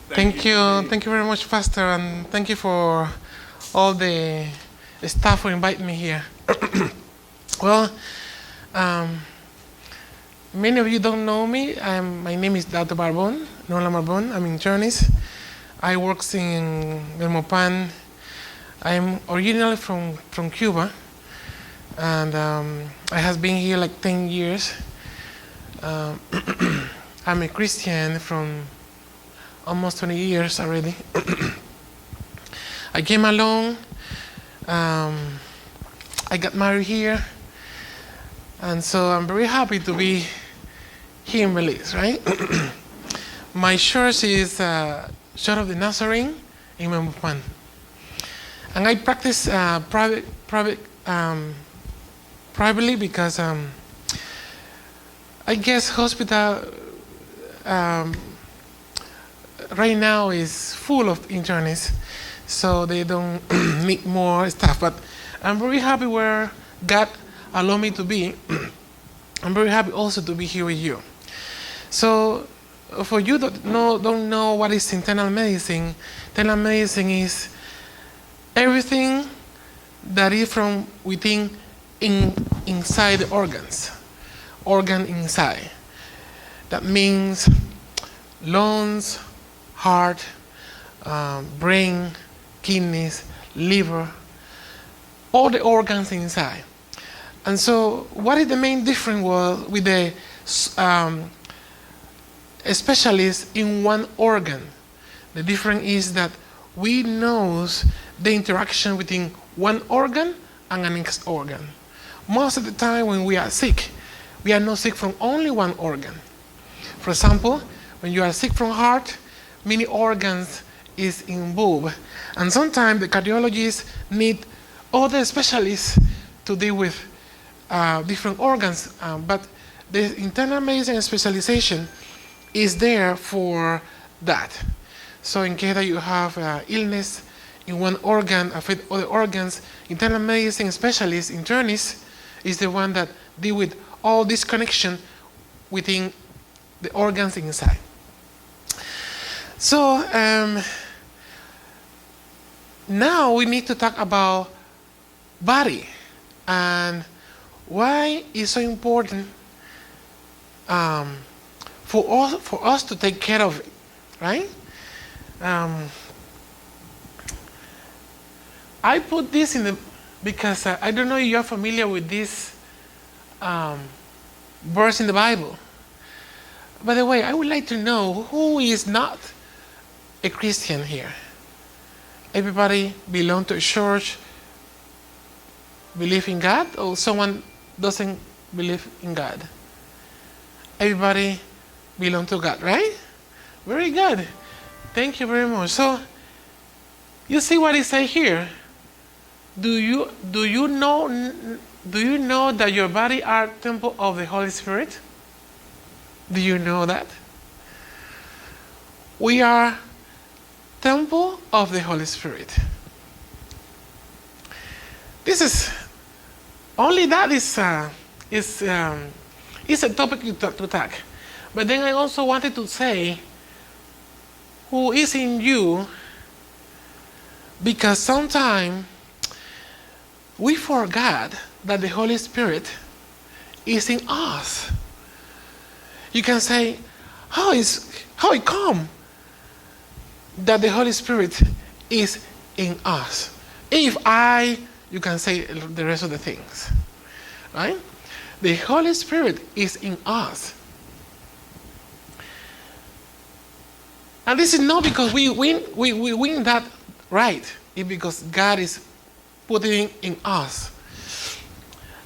Thank you very much, Pastor, and thank you for all the staff who invited me here. Well, um, many of you don't know me. My name is Dr. Barbon, Norlan Barbon. I'm internist. I work in Belmopan. I'm originally from Cuba, and I have been here like 10 years. I'm a Christian from almost 20 years already. I came along, I got married here, and so I'm very happy to be here in Belize, right? My church is Church of the Nazarene in Memupan. And I practice privately because I guess hospital right now is full of internists, so they don't need more staff. But I'm very happy where God allowed me to be. I'm very happy also to be here with you. So, for you that don't know what is internal medicine is everything that is from within inside the organ inside. That means lungs, heart, brain, kidneys, liver, all the organs inside. And so what is the main difference with the specialist in one organ? The difference is that we know the interaction between one organ and the next organ. Most of the time when we are sick, we are not sick from only one organ. For example, when you are sick from heart, many organs is involved. And sometimes the cardiologists need other specialists to deal with different organs. But the internal medicine specialization is there for that. So in case that you have illness in one organ, affect other organs, internal medicine specialist, internist, is the one that deal with all this connection within the organs inside. So now we need to talk about body and why it's so important for us to take care of it, right? I put this in the because I don't know if you're familiar with this verse in the Bible. By the way, I would like to know who is not a Christian here. Everybody belong to a church, believe in God, or someone doesn't believe in God? Everybody belong to God, right? Very good. Thank you very much. So, you see what it says here? Do you know that your body are temple of the Holy Spirit? Do you know that? We are temple of the Holy Spirit. This is only that is a topic to talk. But then I also wanted to say who is in you, because sometimes we forgot that the Holy Spirit is in us. You can say, how it come that the Holy Spirit is in us? You can say the rest of the things, right? The Holy Spirit is in us. And this is not because we win that right. It's because God is putting in us.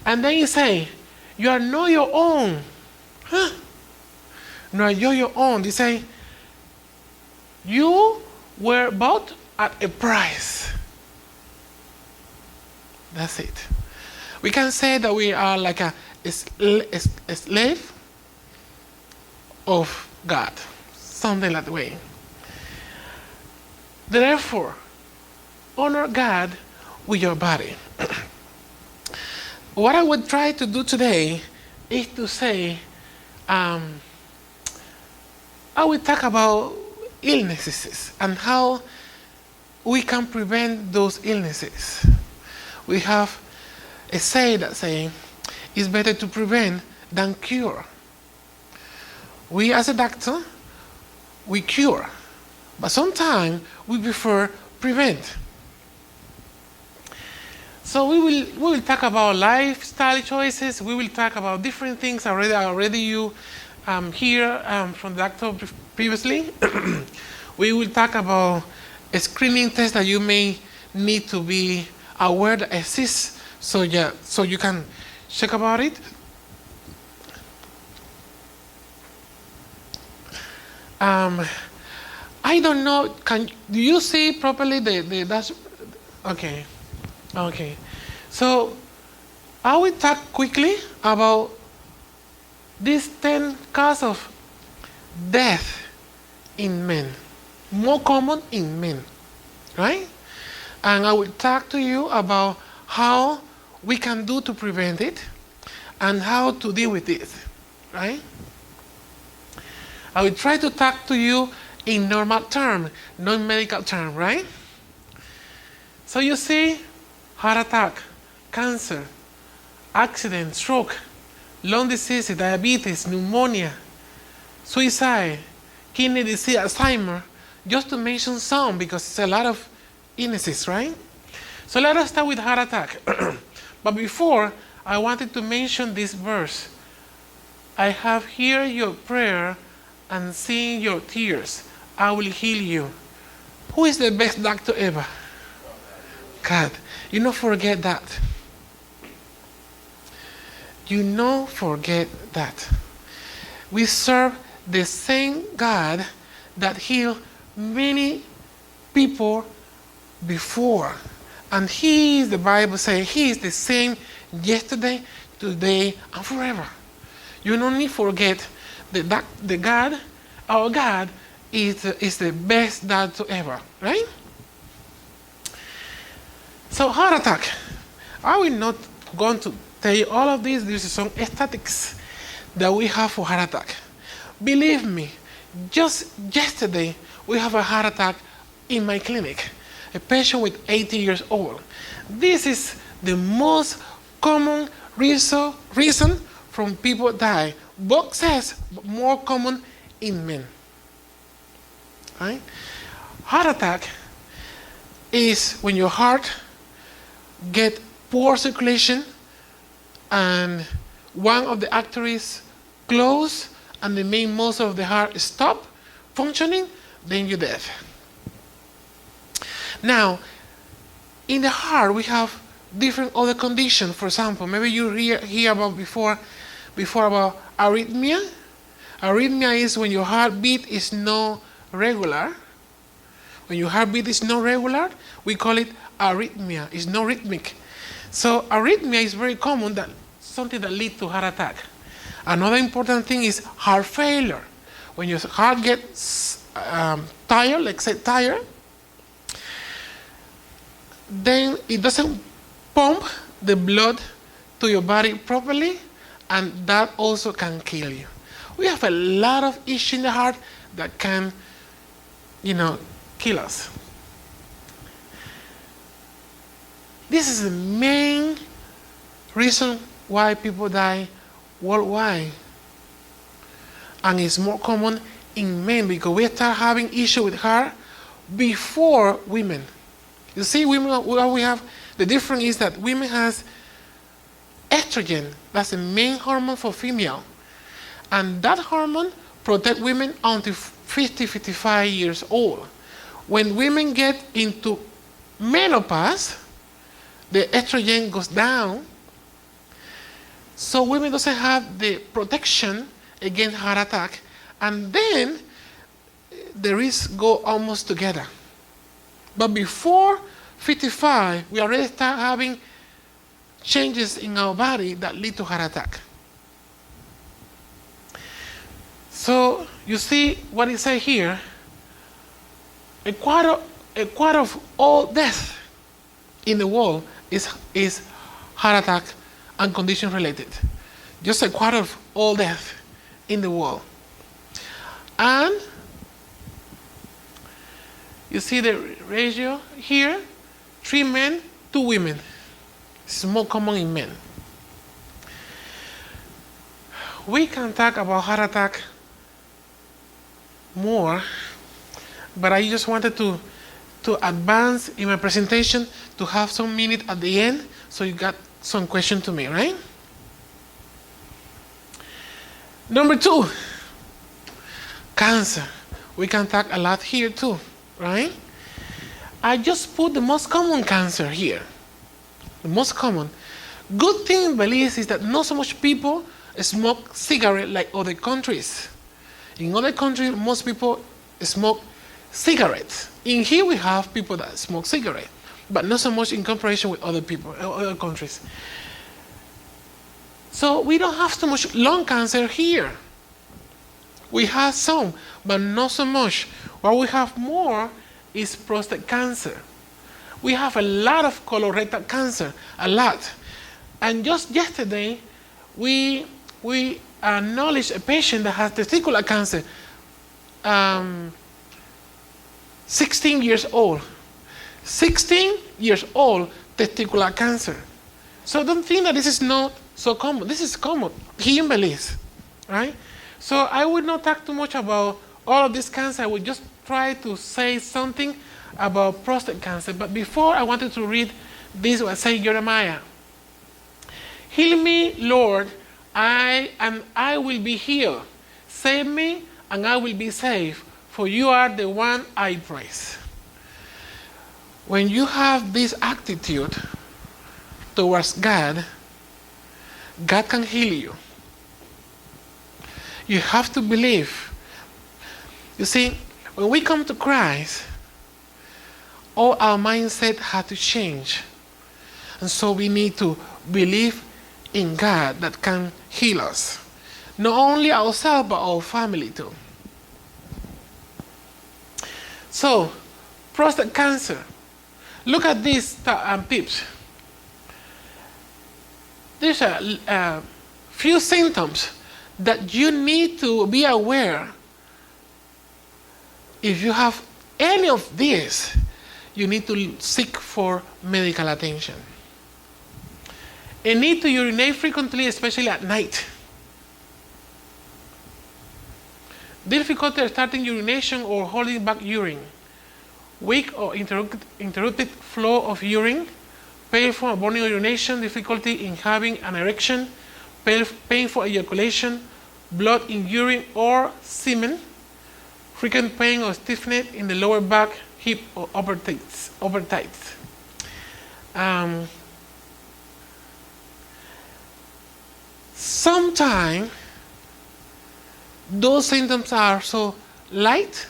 And then you say, you are not your own. Huh? No, you're your own. They say, you were bought at a price. That's it. We can say that we are like a slave of God. Something like that way. Therefore, honor God with your body. What I would try to do today is to say, I will talk about illnesses and how we can prevent those illnesses. We have a saying, it's better to prevent than cure. We as a doctor, we cure, but sometimes we prefer prevent. So we will talk about lifestyle choices. We will talk about different things already you hear from the doctor previously. We will talk about a screening test that you may need to be aware that exists, so you can check about it. I don't know. Do you see properly the dash? Okay. So I will talk quickly about these 10 causes of death in men, more common in men, right? And I will talk to you about how we can do to prevent it and how to deal with it, right? I will try to talk to you in normal term, non-medical term, right? So you see, heart attack, cancer, accident, stroke, lung disease, diabetes, pneumonia, suicide, kidney disease, Alzheimer, just to mention some, because it's a lot of illnesses, right? So let us start with heart attack. But before, I wanted to mention this verse. I have heard your prayer and seen your tears. I will heal you. Who is the best doctor ever? God. You don't forget that. You don't forget that. We serve the same God that healed many people before. And He, the Bible says, He is the same yesterday, today, and forever. You don't need to forget that the God, our God, is the best doctor ever, right? So heart attack. I will not going to tell you all of this. There's some statistics that we have for heart attack. Believe me, just yesterday we have a heart attack in my clinic. A patient with 80 years old. This is the most common reason from people die. Book says more common in men. Right? Heart attack is when your heart get poor circulation and one of the arteries close and the main muscle of the heart stop functioning, then you're dead. Now, in the heart we have different other conditions. For example, maybe you hear about before about arrhythmia. Arrhythmia is when your heartbeat is not regular. When your heartbeat is not regular, we call it arrhythmia. It's not rhythmic. So arrhythmia is very common, that something that leads to heart attack. Another important thing is heart failure. When your heart gets tired, like say tired, then it doesn't pump the blood to your body properly, and that also can kill you. We have a lot of issues in the heart that can, kill us. This is the main reason why people die worldwide. And it's more common in men because we start having issue with heart before women. You see, women, we have, the difference is that women has estrogen. That's the main hormone for female. And that hormone protects women until 50, 55 years old. When women get into menopause, the estrogen goes down. So women doesn't have the protection against heart attack. And then the risks go almost together. But before 55, we already start having changes in our body that lead to heart attack. So you see what it says here. A quarter of all death in the world is heart attack and condition related. Just a quarter of all death in the world. And You see the ratio here? 3 men, 2 women. It's more common in men. We can talk about heart attack more, but I just wanted to advance in my presentation to have some minute at the end, so you got some question to me, right? Number 2, cancer. We can talk a lot here too, right? I just put the most common cancer here. The most common. Good thing in Belize is that not so much people smoke cigarette like other countries. In other countries, most people smoke cigarettes. In here we have people that smoke cigarette, but not so much in comparison with other people, other countries. So we don't have so much lung cancer here. We have some, but not so much. What we have more is prostate cancer. We have a lot of colorectal cancer, a lot. And just yesterday, we acknowledged a patient that has testicular cancer, 16 years old. 16 years old, testicular cancer. So don't think that this is not so common. This is common here in Belize, right? So I would not talk too much about all of this cancer. I would just try to say something about prostate cancer. But before, I wanted to read this, what says Jeremiah. Heal me, Lord, and I will be healed. Save me, and I will be saved, for you are the one I praise. When you have this attitude towards God, God can heal you. You have to believe. You see, when we come to Christ, all our mindset has to change. And so we need to believe in God that can heal us. Not only ourselves, but our family too. So, prostate cancer. Look at these tips. There's a few symptoms that you need to be aware. If you have any of these, you need to seek for medical attention. A need to urinate frequently, especially at night. Difficulty starting urination or holding back urine. Weak or interrupted flow of urine. Painful abdominal urination, difficulty in having an erection, painful ejaculation, blood in urine or semen, frequent pain or stiffness in the lower back, hip, or upper thighs. Sometimes those symptoms are so light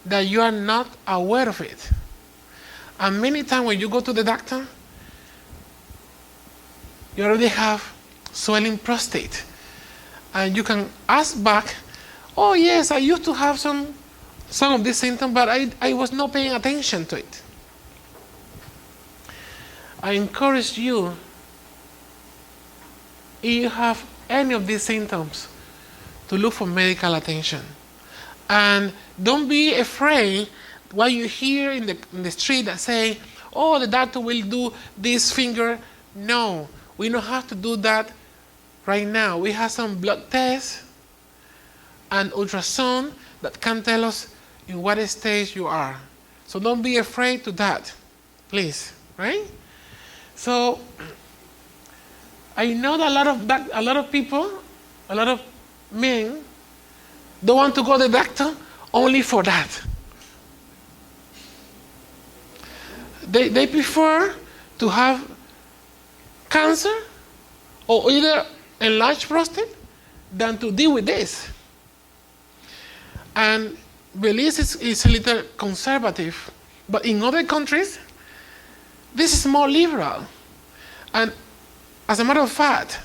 that you are not aware of it. And many times when you go to the doctor, you already have swelling prostate. And you can ask back, oh yes, I used to have some of these symptoms, but I was not paying attention to it. I encourage you, if you have any of these symptoms, to look for medical attention. And don't be afraid what you hear in the street that say, oh, the doctor will do this finger. No, we don't have to do that right now. We have some blood tests and ultrasound that can tell us in what stage you are. So don't be afraid to that, please, right? So I know that a lot of people, a lot of men, don't want to go to the doctor only for that. They prefer to have cancer or either enlarged prostate than to deal with this. And Belize is a little conservative, but in other countries, this is more liberal. And as a matter of fact,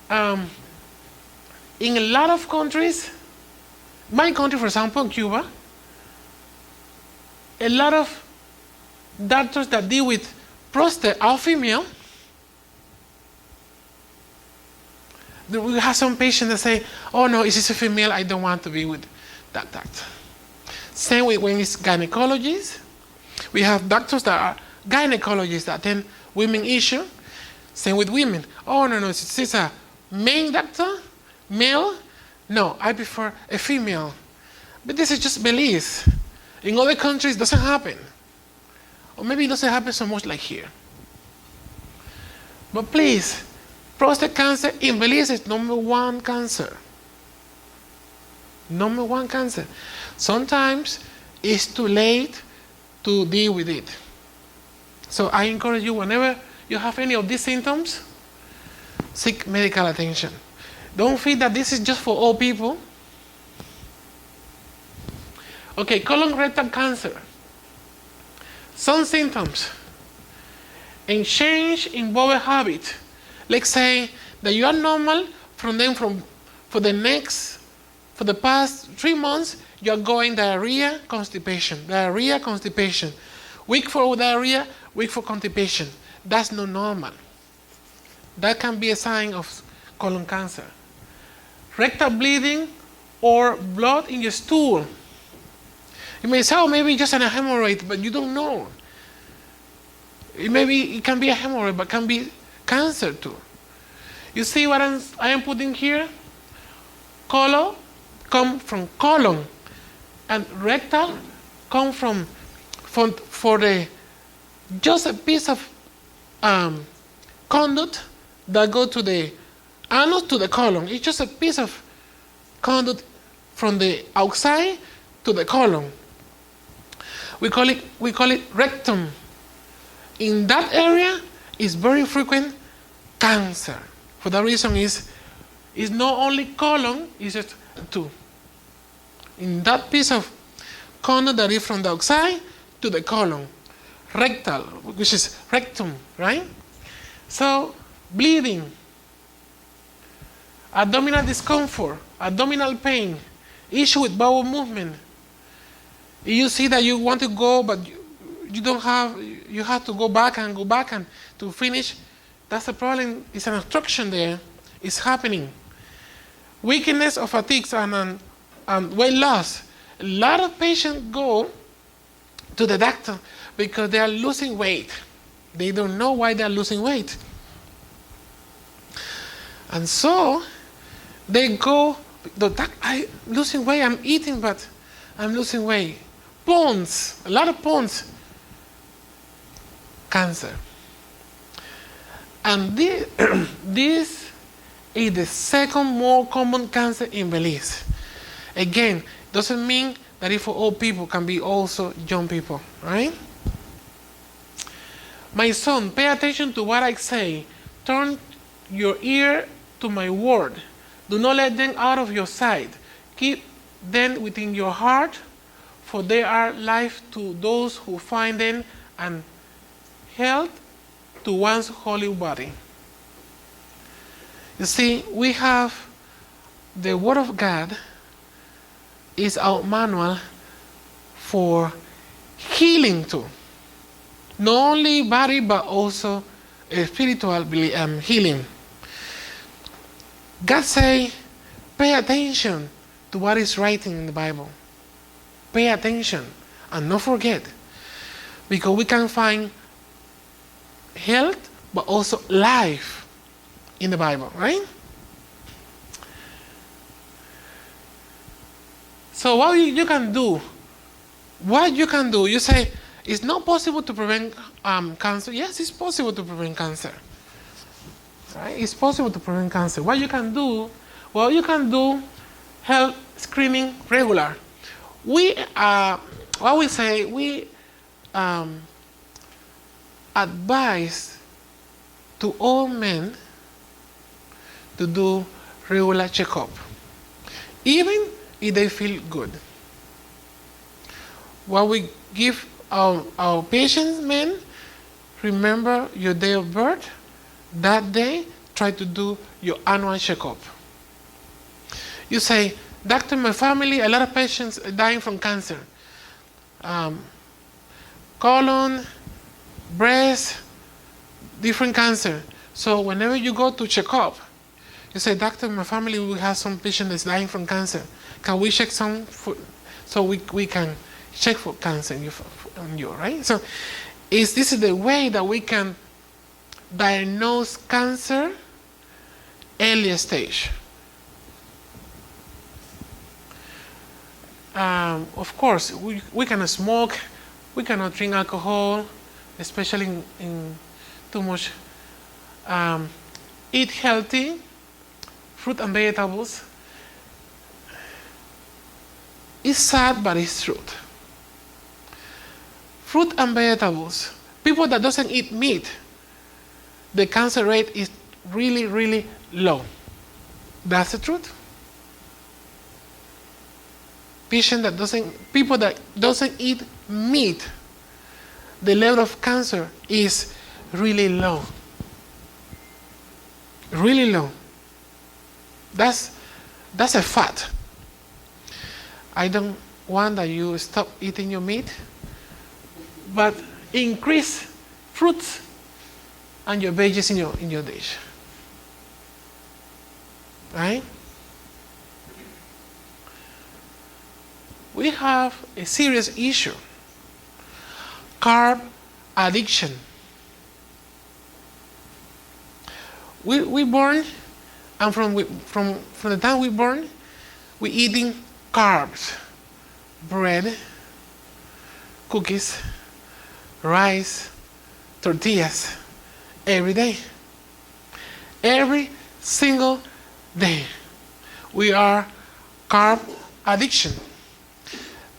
in a lot of countries, my country, for example, Cuba, a lot of doctors that deal with prostate are female. We have some patients that say, oh no, is this a female? I don't want to be with that doctor. Same with when it's gynecologists. We have doctors that are gynecologists that attend women issue. Same with women. Oh, no, is this a main doctor? Male? No, I prefer a female. But this is just Belize. In other countries, it doesn't happen. Or maybe it doesn't happen so much like here. But please, prostate cancer in Belize is #1 cancer. #1 cancer. Sometimes it's too late to deal with it. So I encourage you, whenever you have any of these symptoms, seek medical attention. Don't think that this is just for all people. Okay, colorectal cancer. Some symptoms. A change in bowel habit. Let's say that you are normal for the past 3 months, you are going diarrhea, constipation, diarrhea, constipation. Week for diarrhea, week for constipation. That's not normal. That can be a sign of colon cancer. Rectal bleeding or blood in your stool. You may say, oh, maybe just a hemorrhoid, but you don't know. It can be a hemorrhoid, but can be cancer too. You see what I am putting here? Colon come from colon, and rectal come from just a piece of conduit that go to the anus to the colon. It's just a piece of conduit from the outside to the colon. We call it rectum. In that area is very frequent cancer. For that reason is not only colon, it's just two. In that piece of conduit that is from the outside to the colon. Rectal, which is rectum, right? So, bleeding, abdominal discomfort, abdominal pain, issue with bowel movement. You see that you want to go, but you have to go back and to finish. That's the problem. It's an obstruction there. It's happening. Weakness or fatigue and weight loss. A lot of patients go to the doctor because they are losing weight. They don't know why they are losing weight. And so they go, I'm losing weight, I'm eating, but I'm losing weight. Bones, a lot of bones. Cancer. And this is the second more common cancer in Belize. Again, doesn't mean that it's for all people, can be also young people, right? My son, pay attention to what I say. Turn your ear to my word. Do not let them out of your sight. Keep them within your heart, for they are life to those who find them and health to one's holy body. You see, we have the Word of God is our manual for healing too. Not only body, but also spiritual healing. God say, pay attention to what is writing in the Bible. Pay attention and not forget. Because we can find health, but also life in the Bible, right? So what you can do, you say, it's not possible to prevent cancer. Yes, it's possible to prevent cancer. Right? It's possible to prevent cancer. What you can do, well, you can do health screening regular. We advise to all men to do regular checkup, even if they feel good. What we give our patients, men, remember your day of birth. That day, try to do your annual checkup. You say, doctor, my family, a lot of patients are dying from cancer. Colon, breast, different cancer. So whenever you go to check up, you say, doctor, my family, we have some patient that's dying from cancer. Can we check some so we can check for cancer on you, right? So this is the way that we can diagnose cancer early stage. Of course, we cannot smoke, we cannot drink alcohol, especially in too much. Eat healthy, fruit and vegetables. It's sad, but it's truth. Fruit and vegetables. People that doesn't eat meat, the cancer rate is really, really low. That's the truth. People that doesn't eat meat, the level of cancer is really low. Really low. That's a fact. I don't want that you stop eating your meat, but increase fruits and your veggies in your dish. Right? We have a serious issue. Carb addiction. We born, and from the time we born, we eating carbs, bread, cookies, rice, tortillas, every day. Every single day. We are carb addiction.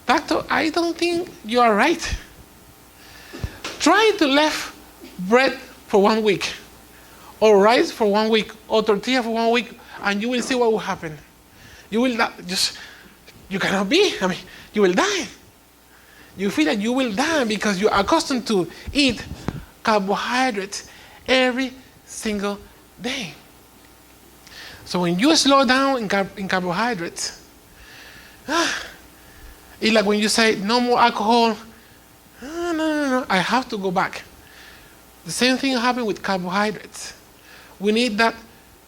Doctor, I don't think you are right. Try to leave bread for 1 week, or rice for 1 week, or tortilla for 1 week, and you will see what will happen. You will not you cannot be. You will die. You feel that you will die because you are accustomed to eat carbohydrates every single day. So when you slow down in carbohydrates, it's like when you say no more alcohol. No, I have to go back. The same thing happened with carbohydrates. We need that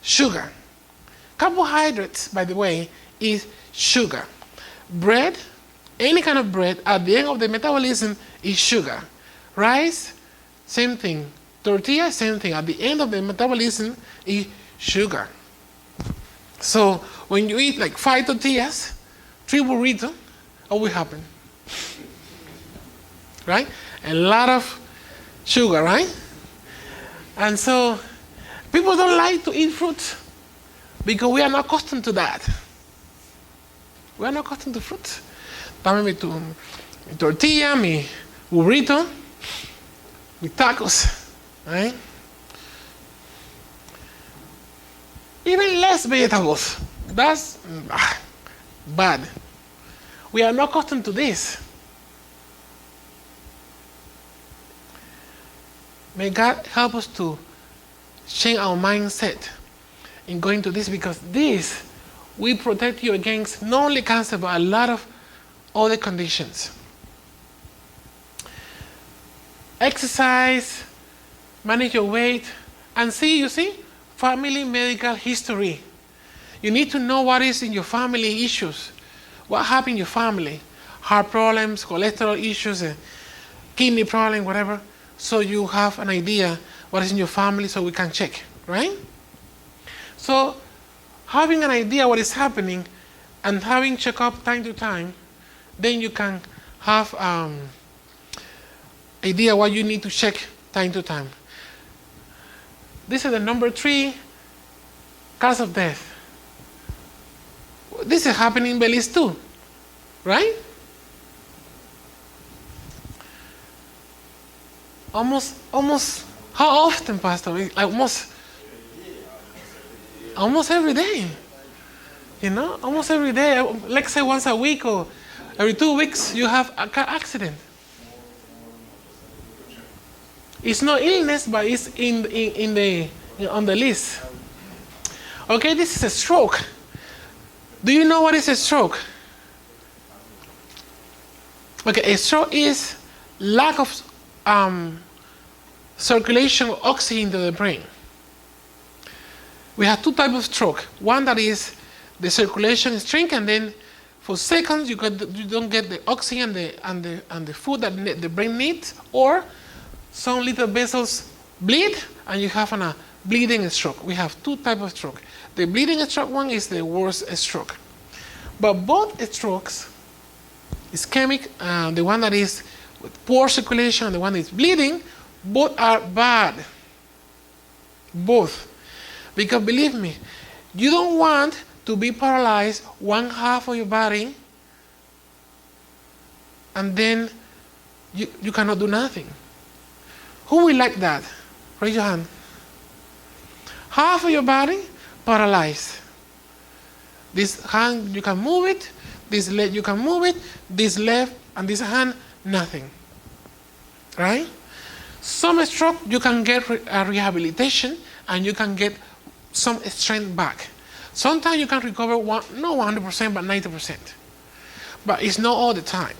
sugar. Carbohydrates, by the way, is sugar. Bread, any kind of bread, at the end of the metabolism is sugar. Rice, same thing. Tortilla, same thing. At the end of the metabolism is sugar. So when you eat like 5 tortillas, 3 burritos, what will happen? Right? A lot of sugar, right? And so people don't like to eat fruits because we are not accustomed to that. We are not accustomed to fruits. Dame mi tortilla, mi burrito, mi tacos, right? Even less vegetables. That's bad. We are not accustomed to this. May God help us to change our mindset in going to this, because this will protect you against not only cancer but a lot of other conditions. Exercise, manage your weight, and you see, family medical history. You need to know what is in your family issues. What happened in your family? Heart problems, cholesterol issues, kidney problem, whatever. So you have an idea what is in your family so we can check, right? So having an idea what is happening and having checkup time to time, then you can have idea what you need to check time to time. This is the number 3 cause of death. This is happening in Belize too, right? Almost. How often, Pastor? Like almost every day. You know, almost every day. Let's say once a week or every 2 weeks, you have a car accident. It's no illness, but it's on the list. Okay, this is a stroke. Do you know what is a stroke? Okay, a stroke is lack of circulation of oxygen to the brain. We have 2 types of stroke. One that is the circulation is shrink, and then For seconds, you don't get the oxygen and the food that the brain needs, or some little vessels bleed, and you have a bleeding stroke. We have two types of stroke. The bleeding stroke one is the worst stroke. But both strokes, ischemic, the one that is with poor circulation and the one that is bleeding, both are bad. Both. Because believe me, you don't want to be paralyzed one half of your body and then you cannot do nothing. Who will like that? Raise your hand. Half of your body paralyzed. This hand, you can move it. This leg, you can move it. This left and this hand, nothing. Right? Some stroke, you can get a rehabilitation and you can get some strength back. Sometimes you can recover, not 100%, but 90%. But it's not all the time.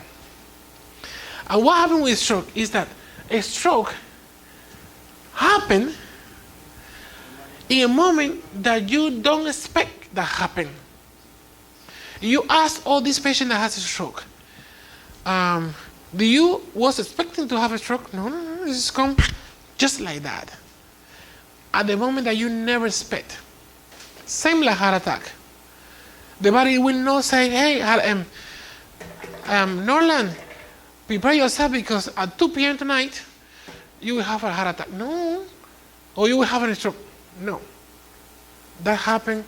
And what happens with stroke is that a stroke happens in a moment that you don't expect that happen. You ask all these patients that has a stroke, do you was expecting to have a stroke? No, it's come just like that. At the moment that you never expect. Same like heart attack. The body will not say, hey, Norlan, prepare yourself because at 2 p.m. tonight, you will have a heart attack. No. Or you will have a stroke. No. That happened.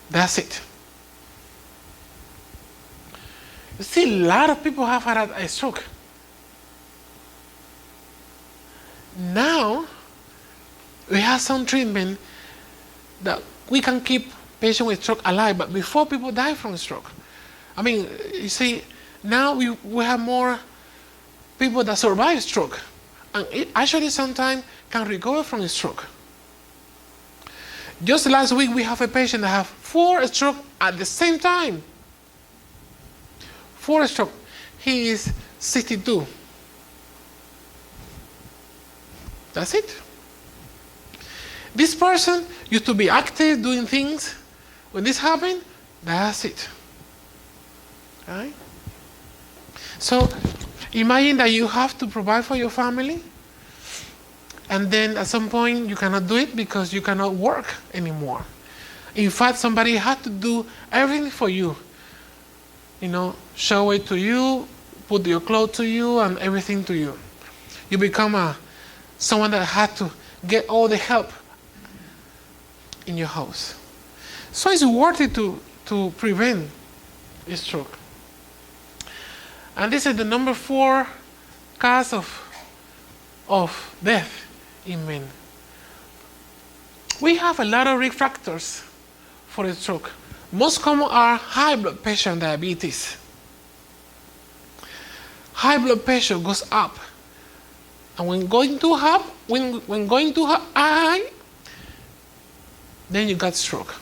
That's it. You see, a lot of people have had a stroke. Now, we have some treatment that we can keep patients with stroke alive, but before people die from stroke. I mean, you see, now we have more people that survive stroke, and it actually sometimes can recover from a stroke. Just last week, we have a patient that have 4 strokes at the same time. 4 strokes. He is 62. That's it. This person used to be active, doing things. When this happened, that's it. Right? So, imagine that you have to provide for your family, and then at some point you cannot do it because you cannot work anymore. In fact, somebody had to do everything for you. You know, show it to you, put your clothes to you, and everything to you. You become someone that had to get all the help in your house. So it's worth it to prevent a stroke. And this is the number 4 cause of death in men. We have a lot of risk factors for a stroke. Most common are high blood pressure and diabetes. High blood pressure goes up. And when going too high, then you got stroke.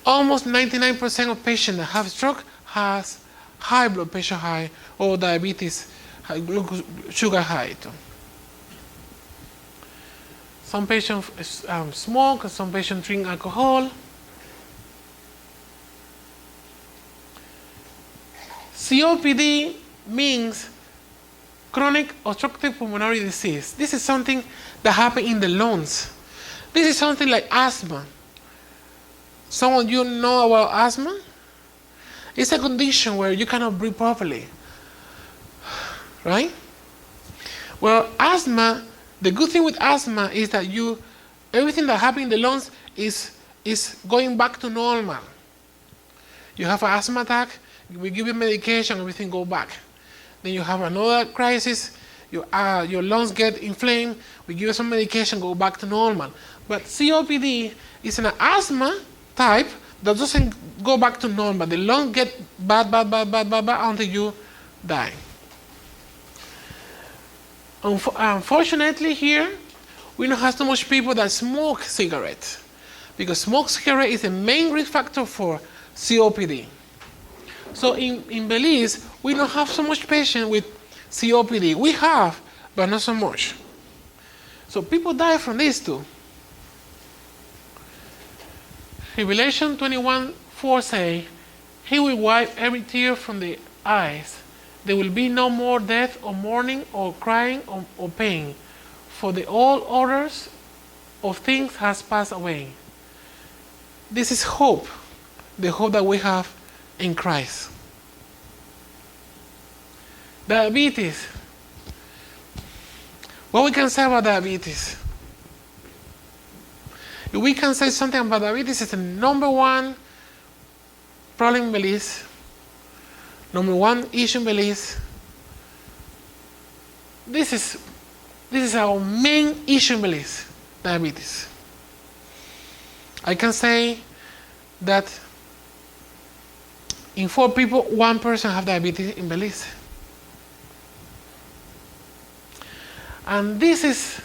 Almost 99% of patients that have stroke has high blood pressure high or diabetes, sugar high too. Some patients smoke, some patients drink alcohol. COPD means chronic obstructive pulmonary disease. This is something that happens in the lungs. This is something like asthma. Some of you know about asthma? It's a condition where you cannot breathe properly. Right? Well, asthma, the good thing with asthma is that everything that happens in the lungs is going back to normal. You have an asthma attack, we give you medication, everything go back. Then you have another crisis, your lungs get inflamed, we give you some medication, go back to normal. But COPD is an asthma type that doesn't go back to normal. The lungs get bad until you die. Unfortunately here, we don't have so much people that smoke cigarettes, because smoke cigarette is the main risk factor for COPD. So in Belize, we don't have so much patients with COPD. We have, but not so much. So people die from this too. Revelation 21:4 say, He will wipe every tear from the eyes. There will be no more death or mourning or crying or pain, for the old orders of things has passed away. This is hope, the hope that we have in Christ. Diabetes. What we can say about diabetes? If we can say something about diabetes, it's the number one problem in Belize, number one issue in Belize. This is our main issue in Belize, diabetes. I can say that in 4 people, 1 person have diabetes in Belize. And this is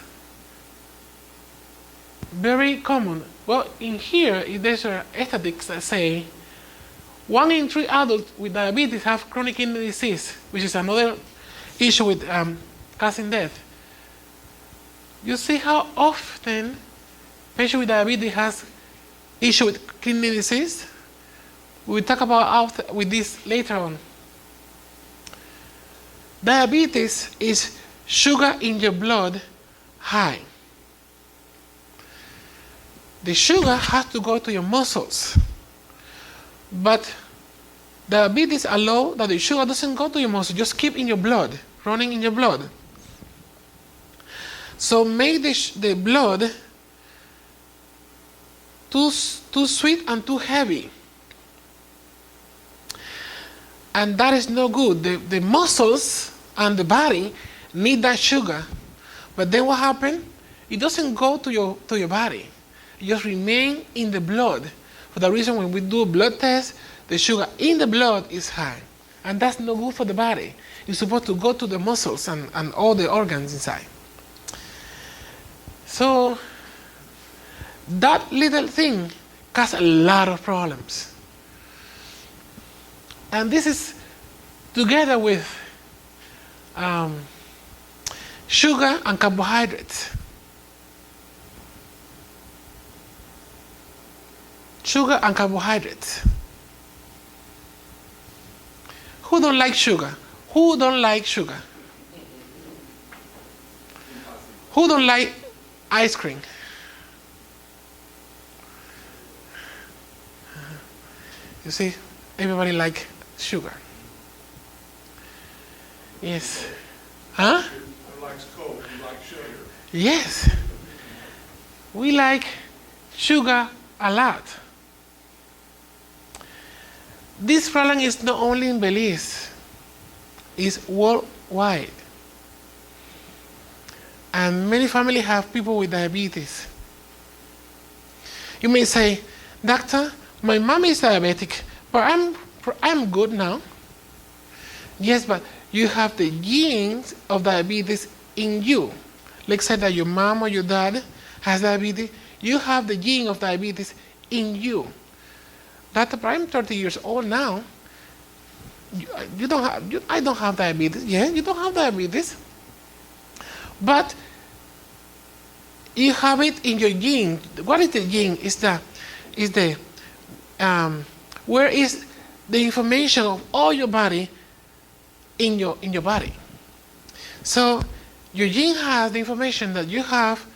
very common. Well, in here, there's statistics that say 1 in 3 adults with diabetes have chronic kidney disease, which is another issue with causing death. You see how often patient with diabetes has issue with kidney disease? We will talk about with this later on. Diabetes is sugar in your blood high. The sugar has to go to your muscles. But diabetes allows that the sugar doesn't go to your muscles, just keep in your blood, running in your blood. So make the blood too sweet and too heavy. And that is no good. The muscles and the body need that sugar. But then what happens? It doesn't go to your body. It just remains in the blood. For the reason when we do a blood test, the sugar in the blood is high. And that's no good for the body. It's supposed to go to the muscles and all the organs inside. So that little thing causes a lot of problems. And this is together with sugar and carbohydrates. Sugar and carbohydrates. Who don't like sugar? Who don't like sugar? Who don't like ice cream? You see, everybody like sugar. Yes. Huh? Who likes Coke? Who likes sugar? Yes. We like sugar a lot. This problem is not only in Belize, it's worldwide. And many families have people with diabetes. You may say, Doctor, my mom is diabetic, but I'm good now. Yes, but you have the genes of diabetes in you. Let's say that your mom or your dad has diabetes. You have the gene of diabetes in you. Doctor, I'm 30 years old now. I don't have diabetes. Yeah, you don't have diabetes. But you have it in your gene. What is the gene? Where is the information of all your body in your body? So your gene has the information that you have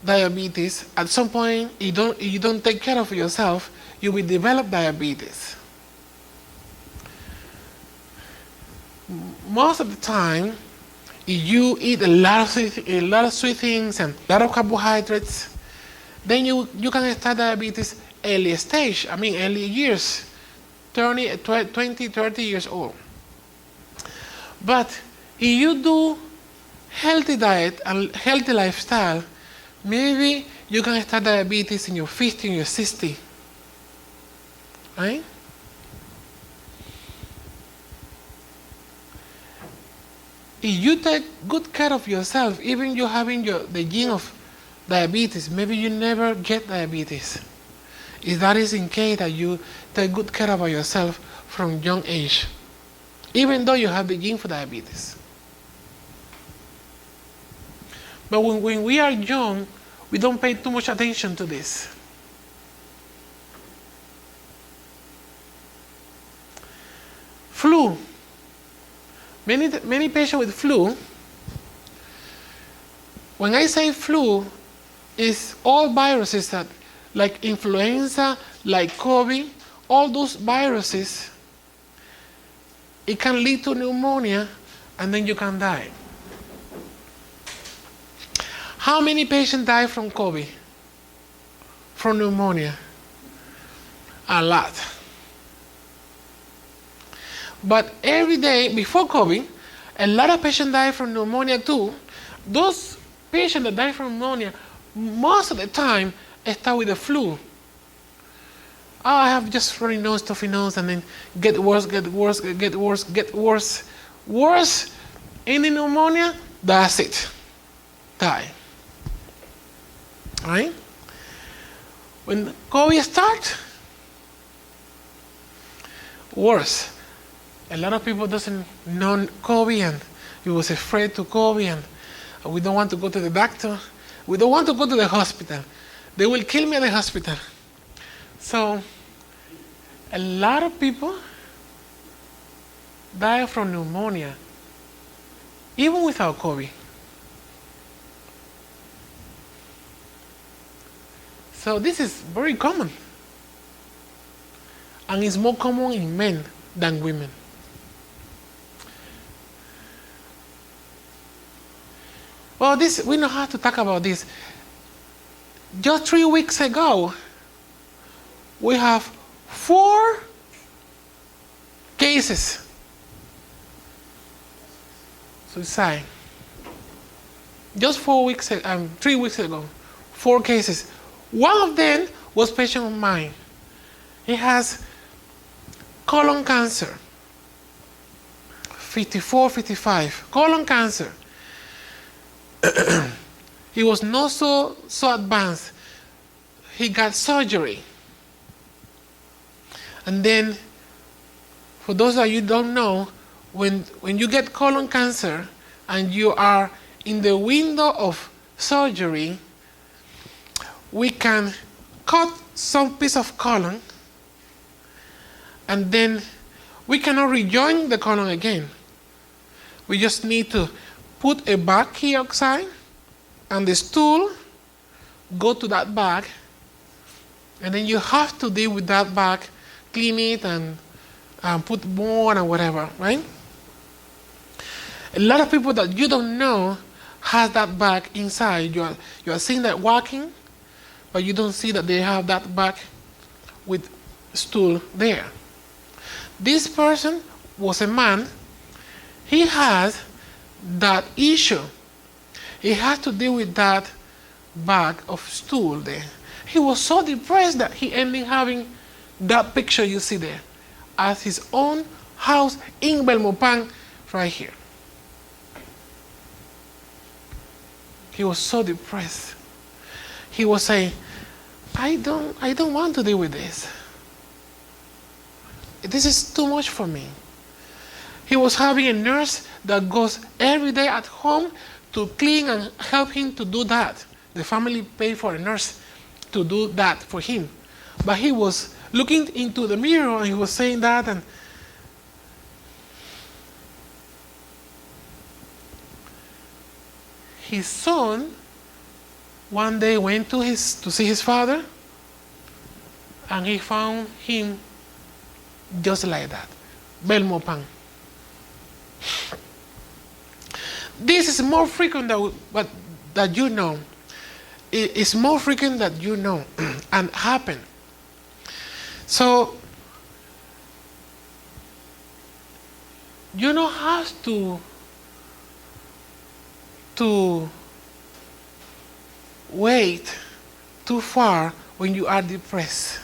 diabetes. At some point, you don't take care of yourself, you will develop diabetes. Most of the time, if you eat a lot of sweet things and a lot of carbohydrates, then you can start diabetes early stage. Early years, 20, 30 years old. But if you do healthy diet and healthy lifestyle, maybe you can start diabetes in your 50, in your 60. Right? If you take good care of yourself, even you having the gene of diabetes, maybe you never get diabetes. If that is in case that you take good care of yourself from young age, even though you have the gene for diabetes. But when we are young, we don't pay too much attention to this. flu. Many patients with flu. When I say flu, it's all viruses that, like influenza, like COVID, all those viruses, it can lead to pneumonia, and then you can die. How many patients die from COVID? From pneumonia? A lot. But every day before COVID, a lot of patients die from pneumonia too. Those patients that die from pneumonia, most of the time, start with the flu. Oh, I have just runny nose, stuffy nose, and then get worse. Worse, any pneumonia, that's it. Die. Right? When COVID starts, worse. A lot of people doesn't know COVID, and he was afraid to COVID, and we don't want to go to the doctor. We don't want to go to the hospital. They will kill me at the hospital. So a lot of people die from pneumonia, even without COVID. So this is very common. And it's more common in men than women. Well, we know how to talk about this. Just 3 weeks ago, we have 4 cases. Suicide. Just 3 weeks ago, 4 cases. One of them was a patient of mine. He has colon cancer. 54, 55. Colon cancer. He was not so advanced. He got surgery. And then, for those of you who don't know, when you get colon cancer and you are in the window of surgery, we can cut some piece of colon, and then we cannot rejoin the colon again. We just need to put a bag here outside, and the stool go to that bag, and then you have to deal with that bag, clean it, and put more and whatever, right? A lot of people that you don't know has that bag inside. You are seeing that walking, but you don't see that they have that bag with stool there. This person was a man. He has that issue. He had to deal with that bag of stool there. He was so depressed that he ended up having that picture you see there as his own house in Belmopan, right here. He was so depressed. He was saying, I don't want to deal with this. This is too much for me. He was having a nurse that goes every day at home to clean and help him to do that. The family paid for a nurse to do that for him. But he was looking into the mirror and he was saying that, and his son one day went to see his father, and he found him just like that, Belmopan. This is more frequent that you know. It's more frequent that you know and happen. So you don't have to wait too far when you are depressed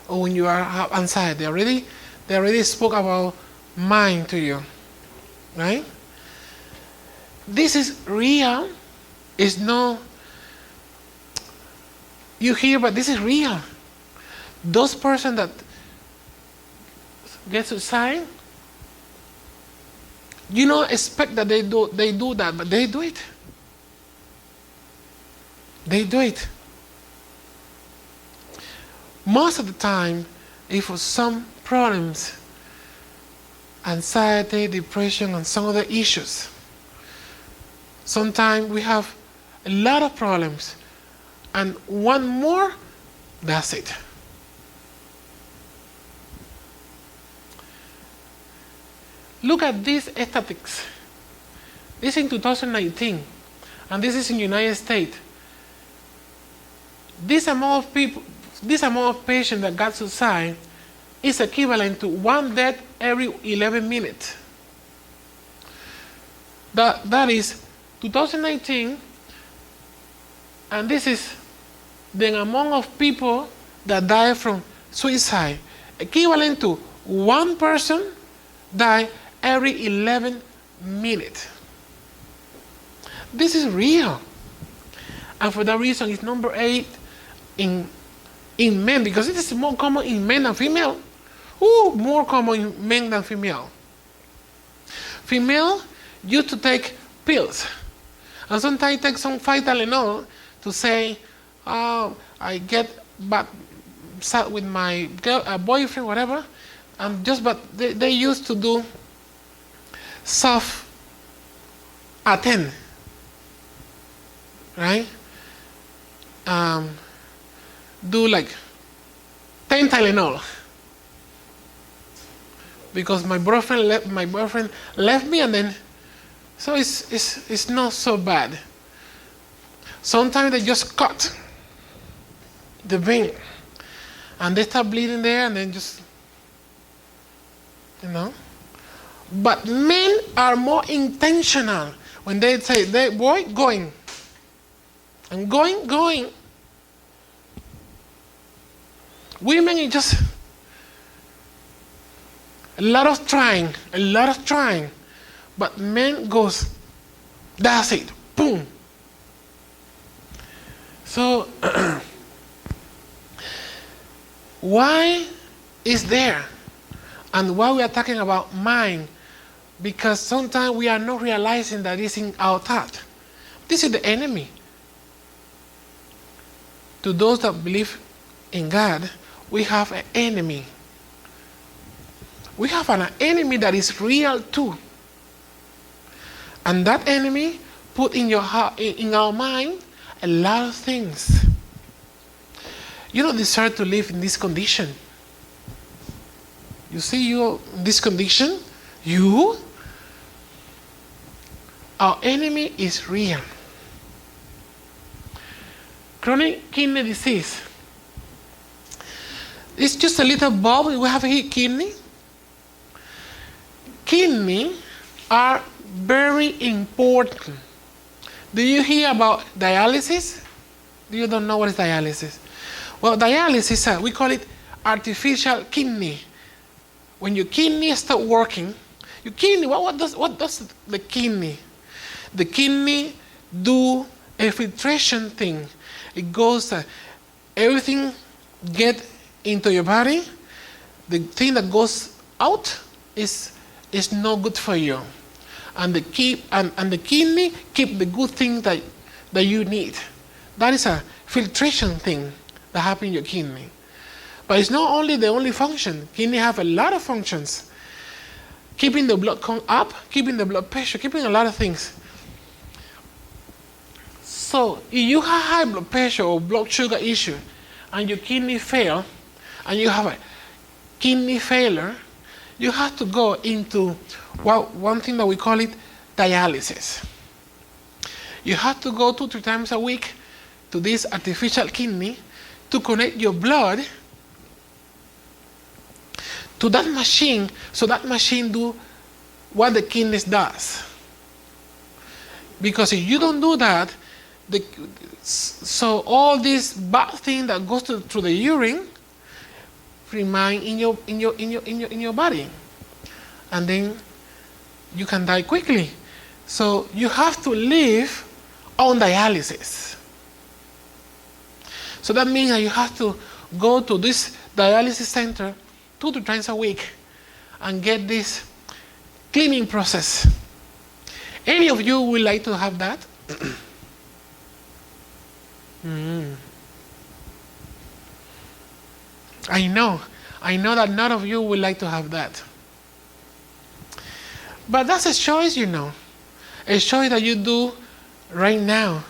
or when you have anxiety. They already spoke about mind to you, right? This is real. It's no, you hear, but this is real. Those persons that get suicide, you don't expect that they do that, but they do it. They do it. Most of the time, if for some problems, anxiety, depression, and some other issues. Sometimes we have a lot of problems, and one more, that's it. Look at these statistics. This is in 2019, and this is in the United States. This amount of people, this amount of patients that got suicide is equivalent to one death every 11 minutes. That is 2019, and this is the amount of people that die from suicide, equivalent to one person die every 11 minutes. This is real. And for that reason, it's number 8 in men, because it is more common in men than female. More common in men than female. Female used to take pills. And sometimes take some Tylenol to say, oh, I get bad sad with my boyfriend, whatever. And but they used to do soft attend. Right? Do like 10 Tylenol. Because my boyfriend left me, and then so it's not so bad. Sometimes they just cut the vein and they start bleeding there, and then just But men are more intentional when they say, boy, going. And going. Women is just a lot of trying. But men goes, that's it, boom. So, why is there? And why we are talking about mind? Because sometimes we are not realizing that it's in our thought. This is the enemy. To those that believe in God, we have an enemy. We have an enemy that is real too. And that enemy put in your heart, in our mind, a lot of things. You don't deserve to live in this condition. You see, you in this condition, our enemy is real. Chronic kidney disease. It's just a little bulb. We have here kidney. Kidney are very important. Do you hear about dialysis? You don't know what is dialysis? Well, dialysis, we call it artificial kidney. When your kidney start working, your kidney, what does the kidney? The kidney do a filtration thing. It goes, everything get into your body. The thing that goes out is not good for you. And the kidney keep the good thing that you need. That is a filtration thing that happens in your kidney. But it's not only the only function. Kidney have a lot of functions. Keeping the blood count up, keeping the blood pressure, keeping a lot of things. So if you have high blood pressure or blood sugar issue, and your kidney fail, and you have a kidney failure, you have to go into one thing that we call it dialysis. You have to go 2-3 times a week to this artificial kidney to connect your blood to that machine, so that machine do what the kidneys does. Because if you don't do that, so all this bad thing that goes through the urine remain in your body, and then you can die quickly. So you have to live on dialysis. So that means that you have to go to this dialysis center 2-3 times a week and get this cleaning process. Any of you would like to have that? I know that none of you would like to have that. But that's a choice, a choice that you do right now.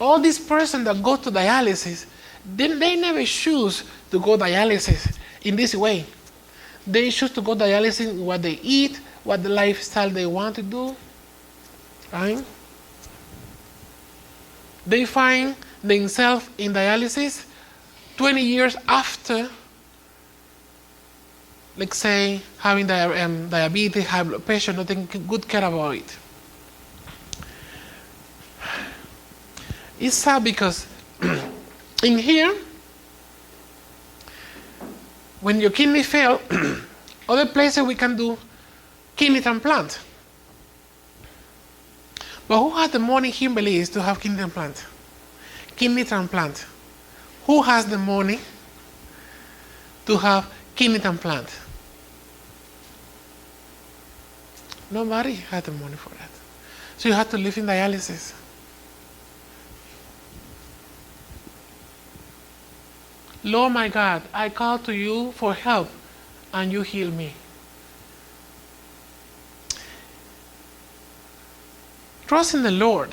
All these persons that go to dialysis, they never choose to go dialysis in this way. They choose to go dialysis in what they eat, what the lifestyle they want to do, right? They find themselves in dialysis 20 years after, let's say, having diabetes, high blood pressure, not taking good care about it. It's sad because in here, when your kidney fail, other places we can do kidney transplant. But who has the money here in Belize to have kidney transplant? Kidney transplant. Who has the money to have kidney transplant? Nobody has the money for that. So you have to live in dialysis. Lord my God, I call to you for help and you heal me. Trust in the Lord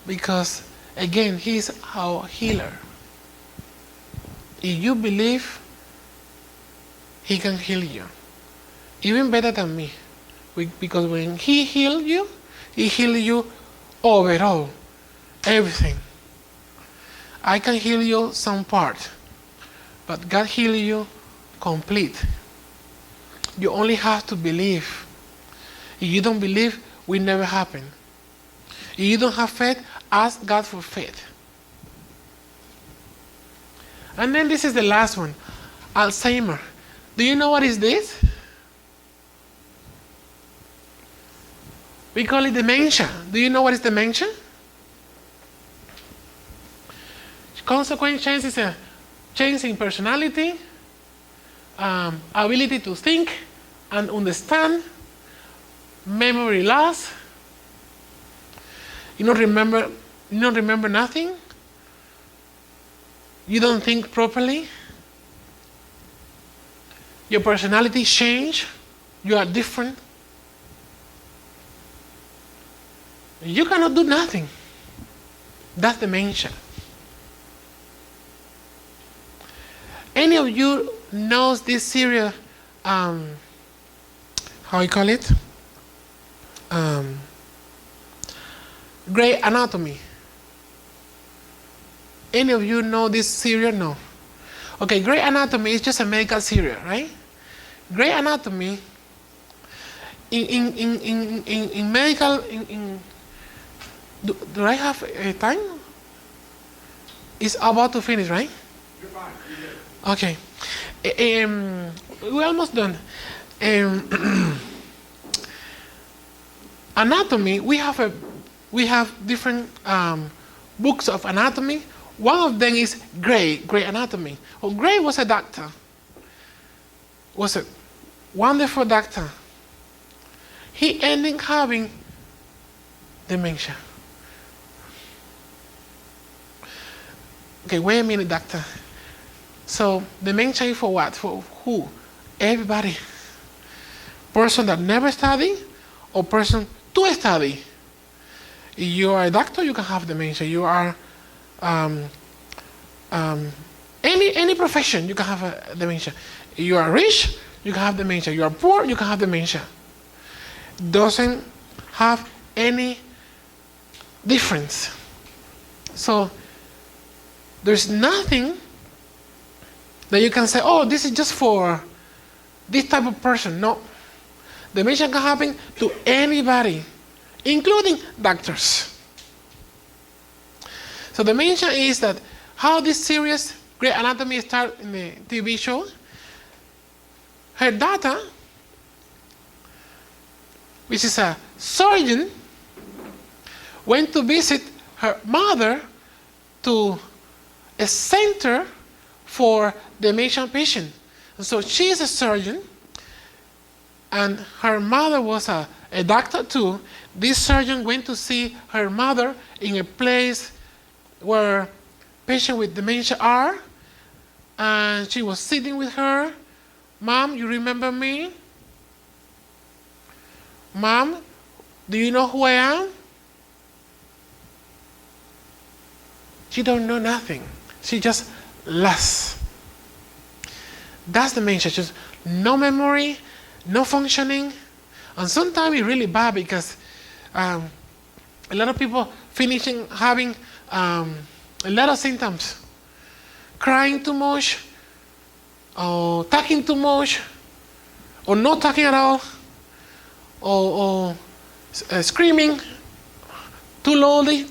because, again, He is our healer. If you believe, He can heal you. Even better than me. Because when He healed you, He healed you overall. Everything. I can heal you some part, but God heal you complete. You only have to believe. If you don't believe, it will never happen. If you don't have faith, ask God for faith. And then this is the last one, Alzheimer. Do you know what is this? We call it dementia. Do you know what is dementia? Consequent change in personality, ability to think and understand, memory loss. You don't remember nothing. You don't think properly. Your personality change. You are different. You cannot do nothing. That's dementia. Any of you knows this serial, how you call it? Grey Anatomy. Any of you know this serial? No. Okay, Grey Anatomy is just a medical serial, right? Grey Anatomy, in medical, do I have time? It's about to finish, right? You're fine. You're good. Okay. We're almost done. Anatomy, we have different books of anatomy. One of them is Grey Anatomy. Well, Grey was a doctor. Was a wonderful doctor. He ended up having dementia. Okay, wait a minute, doctor. So dementia is for what? For who? Everybody. Person that never study or person to study. If you are a doctor, you can have dementia. You are any profession, you can have a dementia. If you are rich, you can have dementia. You are poor, you can have dementia. Doesn't have any difference. So there's nothing that you can say, oh, this is just for this type of person. No. Dementia can happen to anybody, including doctors. So dementia is that how this series, Grey Anatomy, started in the TV show. Her daughter, which is a surgeon, went to visit her mother to a center for dementia patients. And so she is a surgeon, and her mother was a doctor too. This surgeon went to see her mother in a place where patients with dementia are, and she was sitting with her, Mom, you remember me? Mom, do you know who I am? She don't know nothing. She just lost. That's dementia. Just no memory, no functioning. And sometimes it's really bad because a lot of people finishing having a lot of symptoms. Crying too much, or talking too much, or not talking at all, or screaming too loudly.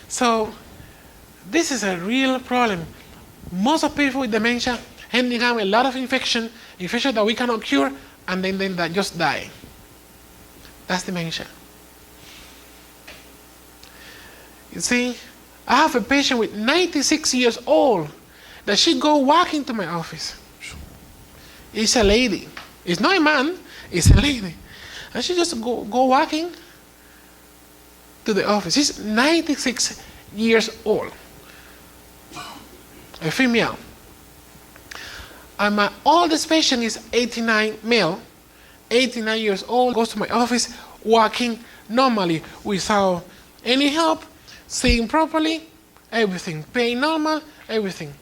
So this is a real problem. Most of people with dementia ending up with a lot of infection that we cannot cure, and then that just die. That's dementia. You see, I have a patient with 96 years old that she go walking to my office. It's a lady. It's not a man, it's a lady. And she just go walking to the office. She's 96 years old. A female. And my oldest patient is 89 male. 89 years old, goes to my office walking normally without any help, seeing properly, everything. Paying normal, everything.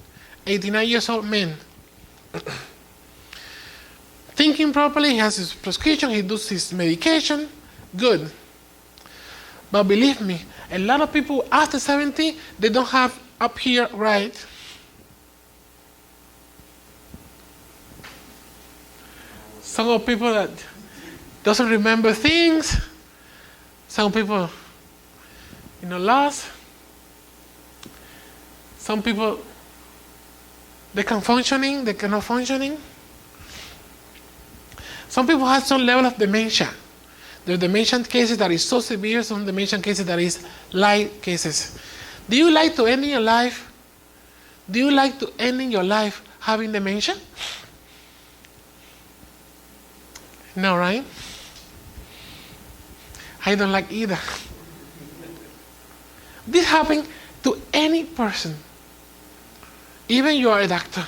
89 years old man. Thinking properly, he has his prescription, he does his medication, good. But believe me, a lot of people after 70, they don't have up here right. Some of people that doesn't remember things. Some people, lost. Some people, they can functioning, they cannot functioning. Some people have some level of dementia. There are dementia cases that is so severe, some dementia cases that is light cases. Do you like to end in your life? Do you like to end in your life having dementia? No, right? I don't like either. This happens to any person. Even you are a doctor.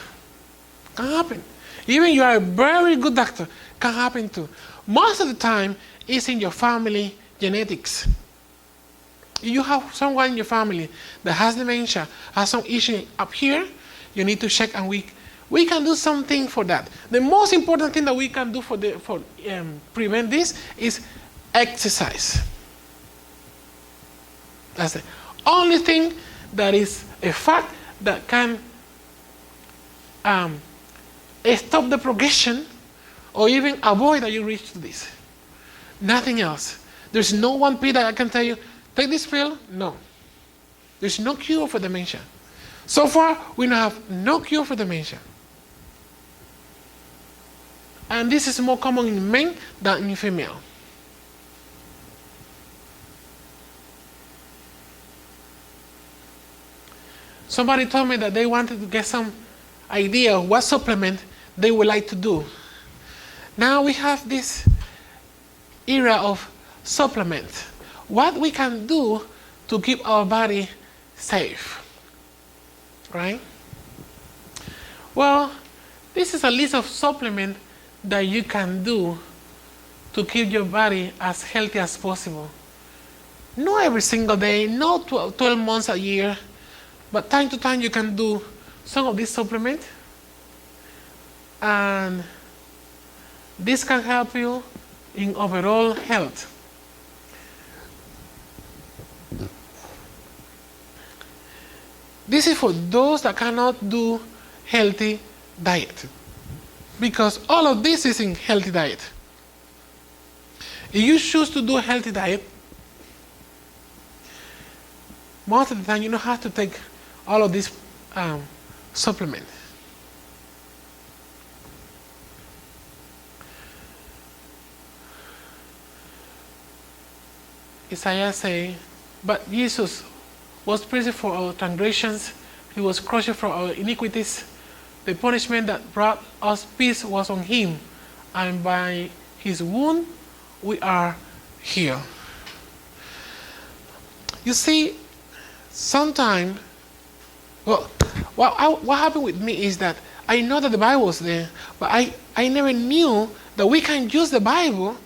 Can happen. Even you are a very good doctor. Can happen too. Most of the time, it's in your family genetics. If you have someone in your family that has dementia, has some issue up here, you need to check, and we can do something for that. The most important thing that we can do for prevent this is exercise. That's the only thing that is a fact that can stop the progression or even avoid that you reach this. Nothing else. There's no one pill that I can tell you, take this pill. No. There's no cure for dementia. So far, we have no cure for dementia. And this is more common in men than in female. Somebody told me that they wanted to get some idea of what supplement they would like to do. Now we have this era of supplement. What we can do to keep our body safe, right? Well, this is a list of supplements that you can do to keep your body as healthy as possible. Not every single day, not 12 months a year, but time to time you can do some of these supplements, and this can help you in overall health. This is for those that cannot do healthy diet, because all of this is in healthy diet. If you choose to do a healthy diet, most of the time you don't have to take all of these supplements. Isaiah say, but Jesus was pierced for our transgressions, he was crushed for our iniquities. The punishment that brought us peace was on him, and by his wound we are healed. You see, sometimes, what happened with me is that I know that the Bible is there, but I never knew that we can use the Bible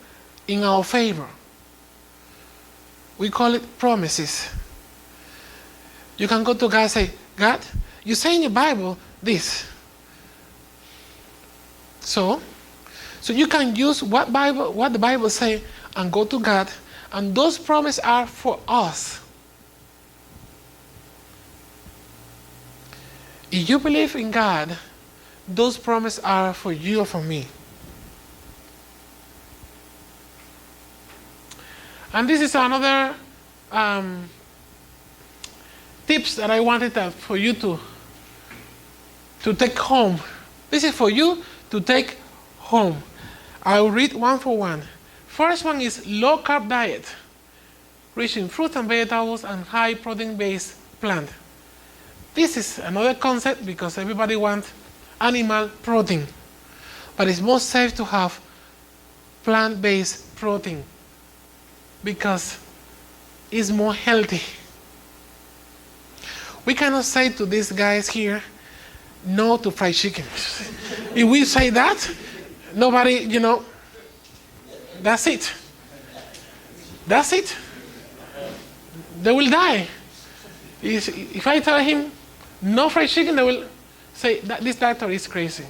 in our favor. We call it promises. You can go to God and say, God, you say in your Bible this. So you can use what the Bible says and go to God, and those promises are for us. If you believe in God, those promises are for you or for me. And this is another tips that I wanted for you to take home. This is for you to take home. I'll read one for one. First one is low carb diet, rich in fruits and vegetables and high protein based plant. This is another concept because everybody wants animal protein, but it's more safe to have plant based protein because it's more healthy. We cannot say to these guys here no to fried chicken. If we say that, nobody, that's it. That's it. They will die. If I tell him no fried chicken, they will say that this doctor is crazy.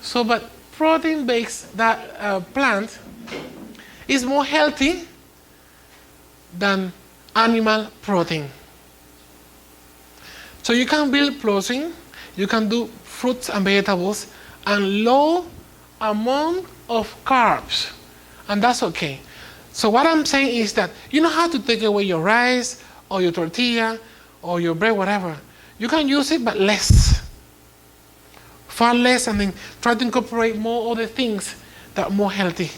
So, but protein-based plant is more healthy than animal protein. So you can build protein, you can do fruits and vegetables, and low amount of carbs, and that's okay. So what I'm saying is that you know how to take away your rice or your tortilla or your bread, whatever. You can use it, but less, far less, and then try to incorporate more other things that are more healthy.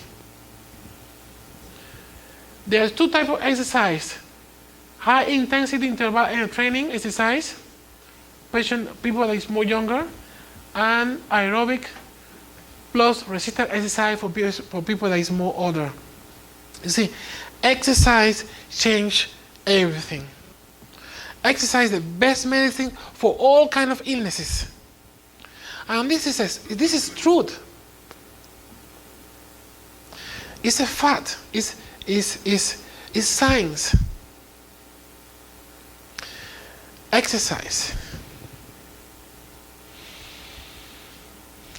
There's two types of exercise: high intensity interval training exercise, people that is more younger, and aerobic plus resistance exercise for people that is more older. You see, exercise change everything. Exercise is the best medicine for all kinds of illnesses. And this is truth. It's a fact. It's science. Exercise.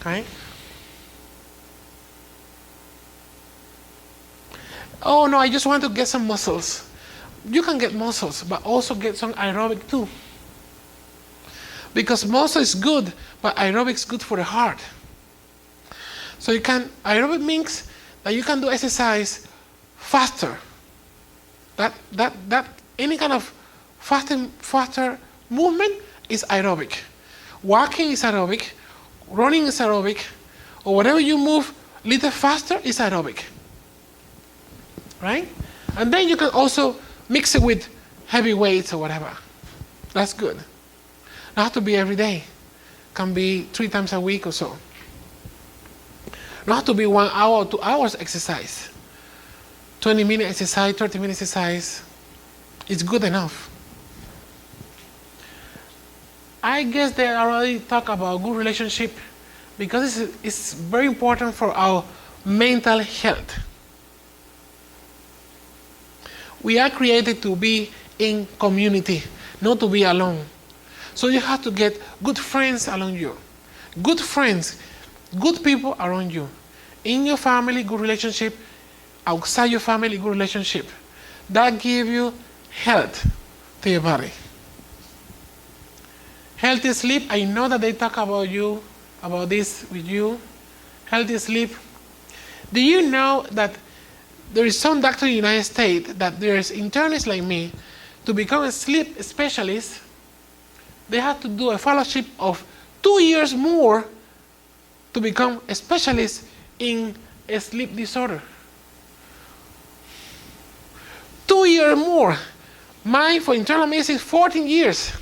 Right? Oh no, I just want to get some muscles. You can get muscles, but also get some aerobic too. Because muscle is good, but aerobic is good for the heart. So aerobic means that you can do exercise faster. That any kind of faster movement is aerobic. Walking is aerobic, running is aerobic, or whatever you move a little faster is aerobic. Right? And then you can also mix it with heavy weights or whatever. That's good. Not have to be every day. Can be 3 times a week or so. Not have to be 1 hour or 2 hours exercise. 20-minute exercise, 30-minute exercise. It's good enough. I guess they already talk about good relationship because it's very important for our mental health. We are created to be in community, not to be alone. So you have to get good friends around you. Good friends, good people around you. In your family, good relationship. Outside your family, good relationship. That gives you health to your body. Healthy sleep, I know that they talk about this with you. Healthy sleep. Do you know that there is some doctor in the United States that there is internists like me, to become a sleep specialist, they have to do a fellowship of 2 years more to become a specialist in a sleep disorder. 2 years more. Mine for internal medicine is 14 years.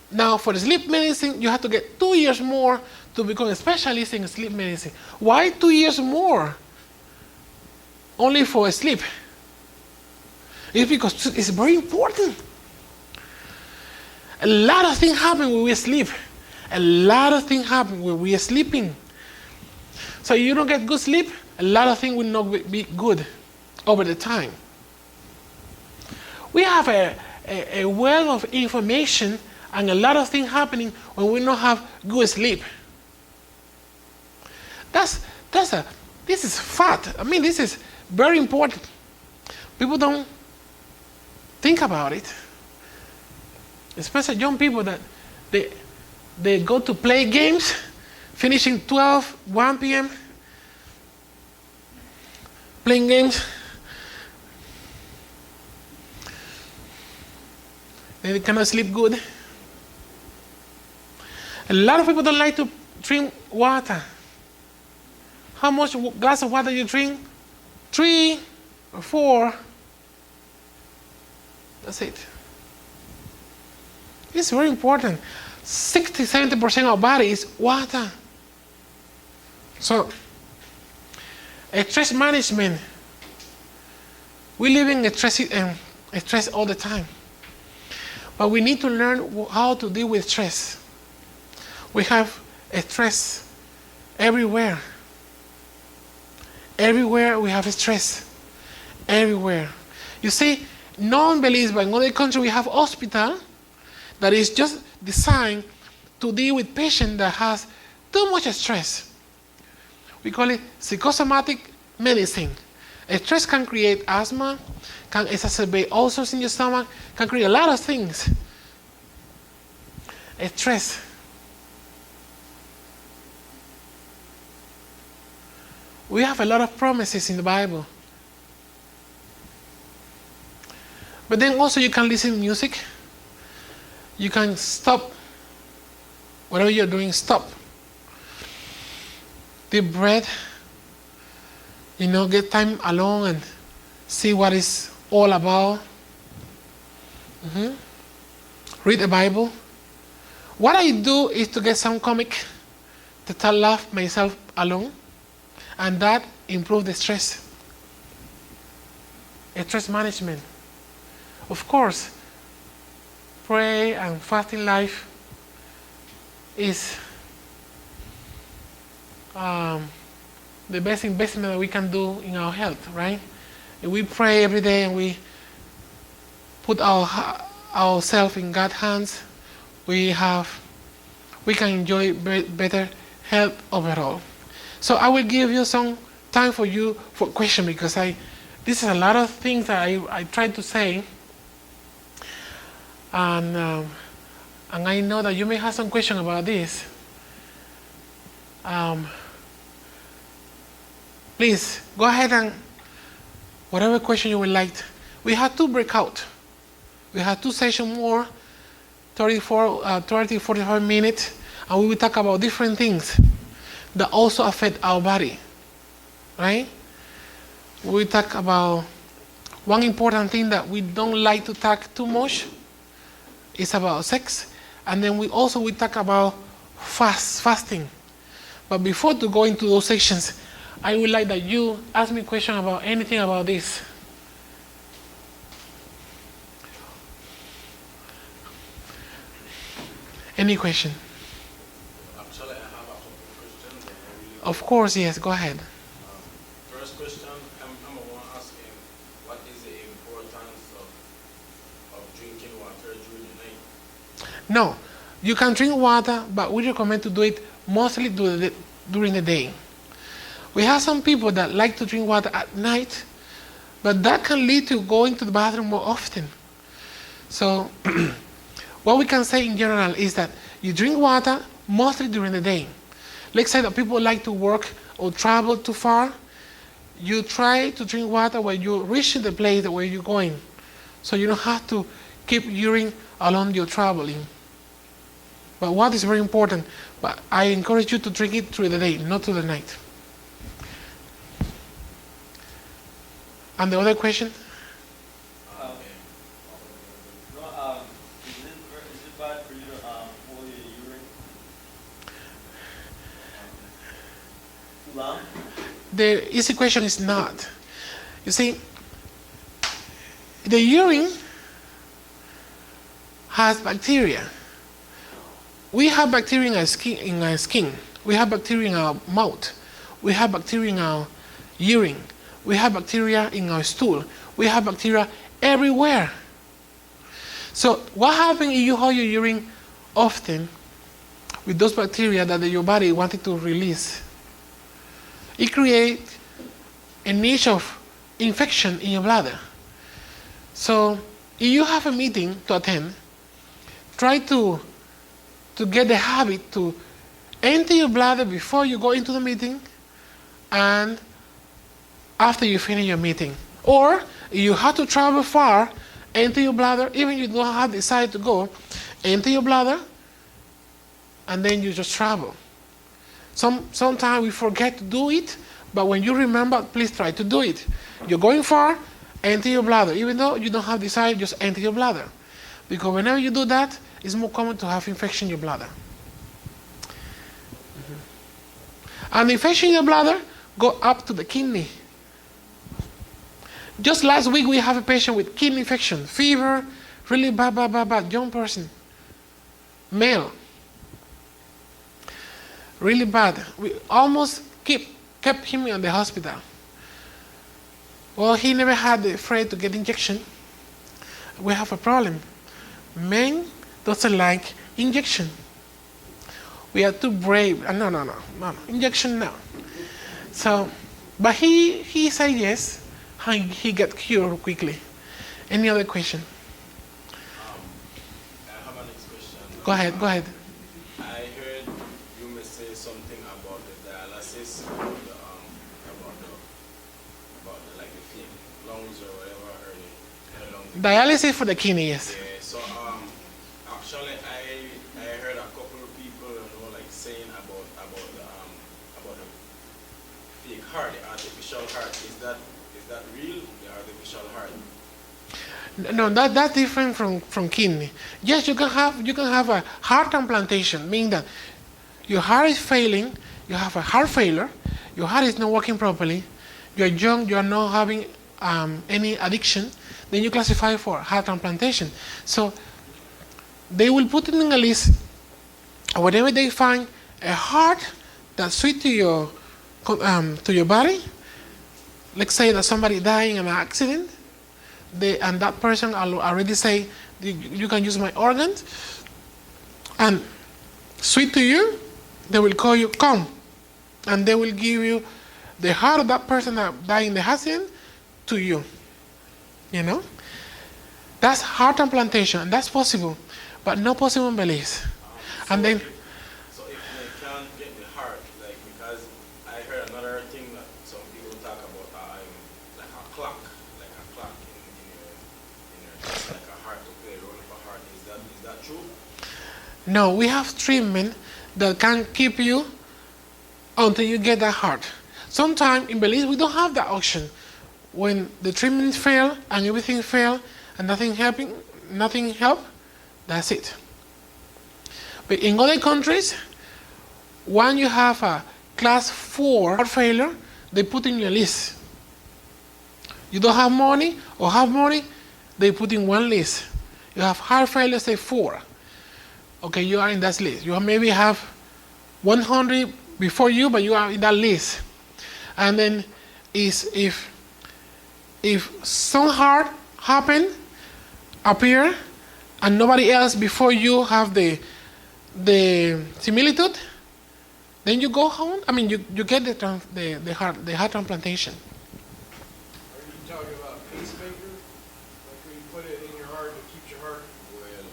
Now for the sleep medicine, you have to get 2 years more to become a specialist in sleep medicine. Why 2 years more? Only for sleep. It's because it's very important. A lot of things happen when we sleep. A lot of things happen when we are sleeping. So you don't get good sleep, a lot of things will not be good over the time. We have a wealth of information and a lot of things happening when we don't have good sleep. This is fact. I mean, this is very important. People don't think about it. Especially young people that they go to play games, finishing 12, 1 p.m., playing games. They cannot sleep good. A lot of people don't like to drink water. How much glass of water you drink? 3 or 4. That's it. It's very important. 60-70% of our body is water. So, stress management. We live in stress all the time. But we need to learn how to deal with stress. We have stress everywhere. Everywhere we have stress. Everywhere. You see, non-believers, but in other countries we have hospital that is just designed to deal with patients that has too much stress. We call it psychosomatic medicine. Stress can create asthma, can exacerbate ulcers in your stomach, can create a lot of things. Stress. We have a lot of promises in the Bible. But then also you can listen to music. You can stop. Whatever you're doing, stop. Deep breath. Get time alone and see what it's all about. Read the Bible. What I do is to get some comic to laugh myself alone. And that improves the stress. Stress management. Of course, pray and fasting life is the best investment that we can do in our health, right? If we pray every day and we put ourselves in God's hands, we can enjoy better health overall. So I will give you some time for you for question, because this is a lot of things that I tried to say, and I know that you may have some question about this. Please go ahead and whatever question you would like. We have 2 breakout. We have 2 sessions more, 30-45 minutes, and we will talk about different things that also affect our body, right? We talk about one important thing that we don't like to talk too much is about sex, and then we talk about fasting. But before to go into those sections, I would like that you ask me a question about anything about this. Any question? Actually, I have a couple of questions. Of course, yes, go ahead. First question, I'm asking, what is the importance of drinking water during the night? No, you can drink water, but we recommend to do it mostly during the day. We have some people that like to drink water at night, but that can lead to going to the bathroom more often. So what we can say in general is that you drink water mostly during the day. Let's say that people like to work or travel too far. You try to drink water when you reach the place where you're going, so you don't have to keep urine along your traveling. But water is very important. But I encourage you to drink it through the day, not through the night. And the other question? Is it bad for you to hold your urine too long? The easy question is not. You see, the urine has bacteria. we have bacteria in our skin. We have bacteria in our mouth. We have bacteria in our urine. We have bacteria in our stool. We have bacteria everywhere. So what happens if you hold your urine often with those bacteria that your body wanted to release? It creates a niche of infection in your bladder. So if you have a meeting to attend, try to get the habit to empty your bladder before you go into the meeting and after you finish your meeting. Or if you have to travel far, empty your bladder, even if you don't have the desire to go, empty your bladder and then you just travel. Sometimes we forget to do it, but when you remember, please try to do it. You're going far, empty your bladder. Even though you don't have desire, just empty your bladder. Because whenever you do that, it's more common to have infection in your bladder. And infection in your bladder go up to the kidney. Just last week we have a patient with kidney infection, fever, really bad, young person, male, really bad. We almost kept him in the hospital. Well, he never had the afraid to get injection. We have a problem. Men doesn't like injection. We are too brave. No. Injection, no. So, but he said yes. He got cured quickly. Any other question? I have a next question. Go ahead. I heard you may say something about the dialysis, about the like the fake lungs or whatever, or the lungs. Dialysis for the kidney, yes. Yeah. So actually I heard a couple of people like saying about the fake heart, the artificial heart. Is that real? The artificial heart? No, that's different from kidney. Yes, you can have a heart implantation, meaning that your heart is failing, you have a heart failure, your heart is not working properly, you're young, you are not having any addiction, then you classify for heart implantation. So they will put it in a list. Whenever they find a heart that's sweet to your body, let's say that somebody died in an accident, and that person already say, you can use my organs, and sweet to you, they will call you, come, and they will give you the heart of that person that died in the accident to you. You know? That's heart implantation, and that's possible, but not possible in Belize. And then, so if they can't get the heart, like, because I heard another thing that some people talk about, like a clock in your chest, like a heart to play a role of a heart. Is that true? no, we have treatment that can keep you until you get that heart. Sometimes in Belize we don't have that option. When the treatment fail and everything fail and nothing help, that's it. But in other countries, when you have a class 4 heart failure, they put in your list. You don't have money or have money, they put in one list. You have heart failure, say 4. Okay, you are in that list. You maybe have 100 before you, but you are in that list. And then if some heart appear, and nobody else before you have the similitude, then you go home. I mean, you get the heart implantation. Are you talking about pacemaker? Like when you put it in your heart, it keeps your heart? Well,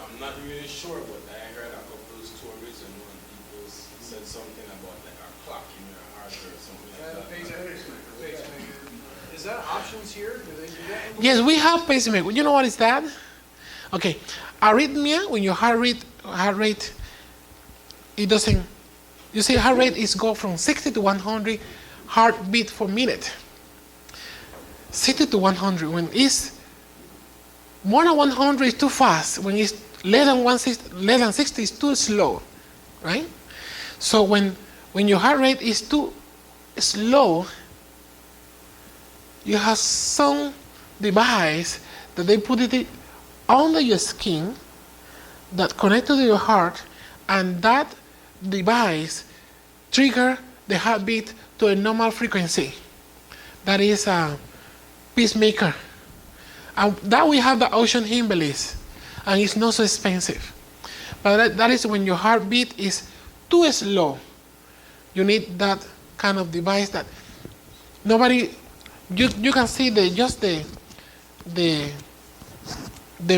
I'm not really sure, but I heard a couple of stories and when people said something about like a clock in your heart or something like that. Pacemaker. Is that options here? Do they do that? Yes, we have pacemaker. You know what is that? Okay, arrhythmia, when your heart rate, it doesn't, you see heart rate is go from 60 to 100 heartbeat per minute. 60 to 100. When it's more than 100 is too fast. When it's less than 60 is too slow, right? So when your heart rate is too slow, you have some device that they put it under your skin that connected to your heart, and that device trigger the heartbeat to a normal frequency. That is a pacemaker. And that we have the ocean Himbelis, and it's not so expensive. But that is when your heartbeat is too slow. You need that kind of device that nobody, you can see the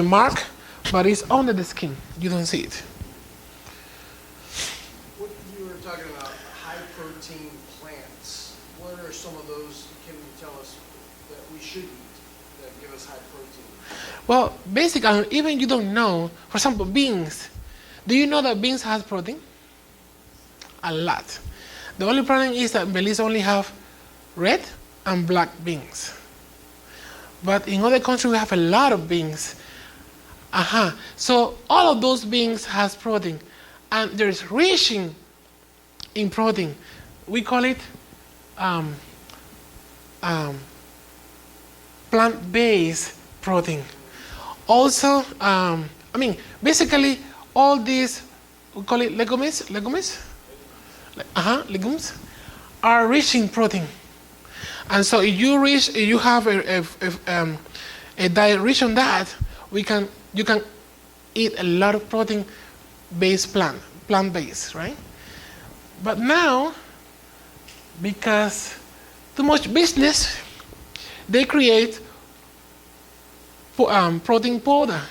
mark, but it's under the skin. You don't see it. What you were talking about, high protein plants. What are some of those, can you tell us, that we should eat that give us high protein? Well, basically, even you don't know, for example, beans. Do you know that beans has protein? A lot. The only problem is that Belize only have red and black beans. But in other countries, we have a lot of beans. So all of those beans has protein. And there is rich in protein. We call it plant-based protein. Also, basically, all these, we call it legumes, legumes, are rich in protein. And so if you have a diet rich on that, you can eat a lot of protein-based plant-based, right? But now, because too much business, they create protein powder,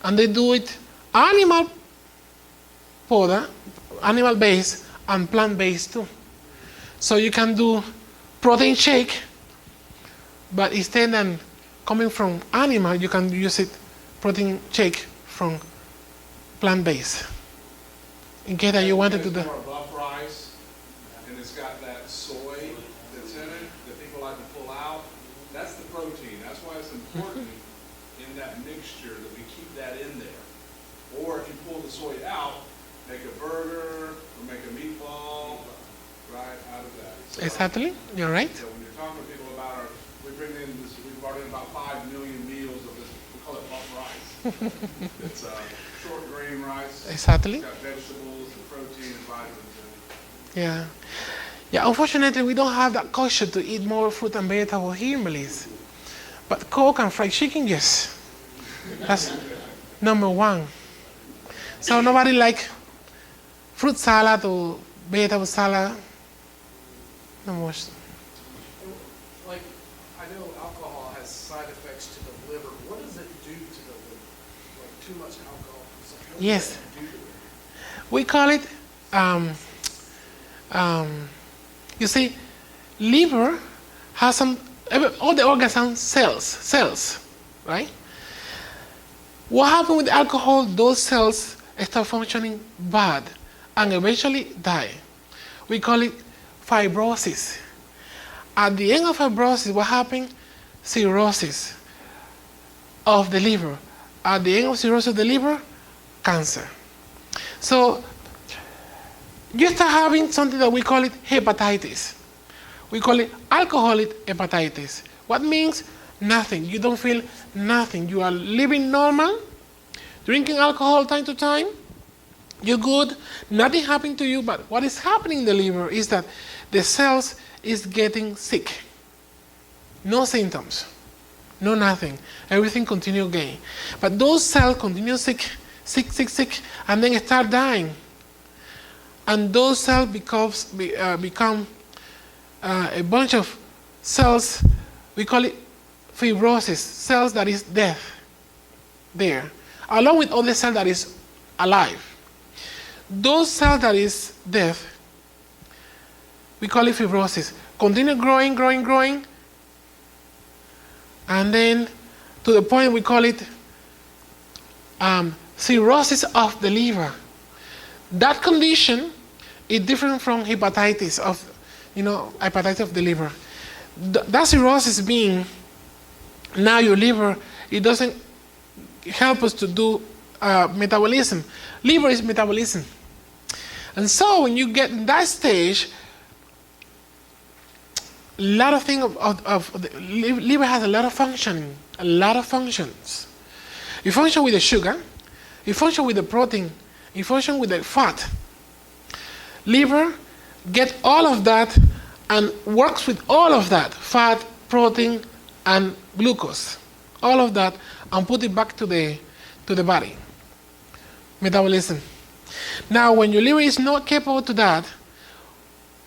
and they do it animal powder, animal-based and plant-based too. So you can do protein shake, but instead of coming from animal, you can use it protein shake from plant-based. In case that you wanted to do. It's more buff rice, and it's got that soy that's in it that people like to pull out. That's the protein. That's why it's important in that mixture that we keep that in there. Or if you pull the soy out, make a burger or make a meatball, right, out of that. So, Exactly, you're right. so when you're talking to people about we brought in about 5 million meals of this, we call it buff rice. It's short grain rice. Exactly. It's got vegetables and protein and vitamins in it. Yeah, unfortunately, we don't have that culture to eat more fruit and vegetables here in Belize. But Coke and fried chicken, yes. That's number one. So nobody like fruit salad or vegetable salad. No more. Like, I know alcohol has side effects to the liver. What does it do to the liver? Like, too much alcohol? What Yes. does it do to it? We call it, you see, liver has all the organs have cells, right? What happens with alcohol? Those cells start functioning bad and eventually die. We call it fibrosis. At the end of fibrosis, what happens? Cirrhosis of the liver. At the end of cirrhosis of the liver, cancer. So you start having something that we call it hepatitis. We call it alcoholic hepatitis. What means? Nothing. You don't feel nothing. You are living normal, drinking alcohol time to time. You're good. Nothing happened to you. But what is happening in the liver is that the cells is getting sick. No symptoms. No nothing. Everything continue going. But those cells continue sick, and then start dying. And those cells become a bunch of cells, we call it fibrosis, cells that is death there, along with other cells that is alive. Those cells that is death, we call it fibrosis, continue growing, and then to the point we call it cirrhosis of the liver. That condition is different from hepatitis hepatitis of the liver. That cirrhosis being now your liver, it doesn't help us to do metabolism. Liver is metabolism. And so when you get in that stage, a lot of things of the liver has a lot of functions. It functions with the sugar, it functions with the protein in function with the fat. Liver get all of that and works with all of that, fat, protein, and glucose, all of that, and put it back to the body. Metabolism. Now, when your liver is not capable to that,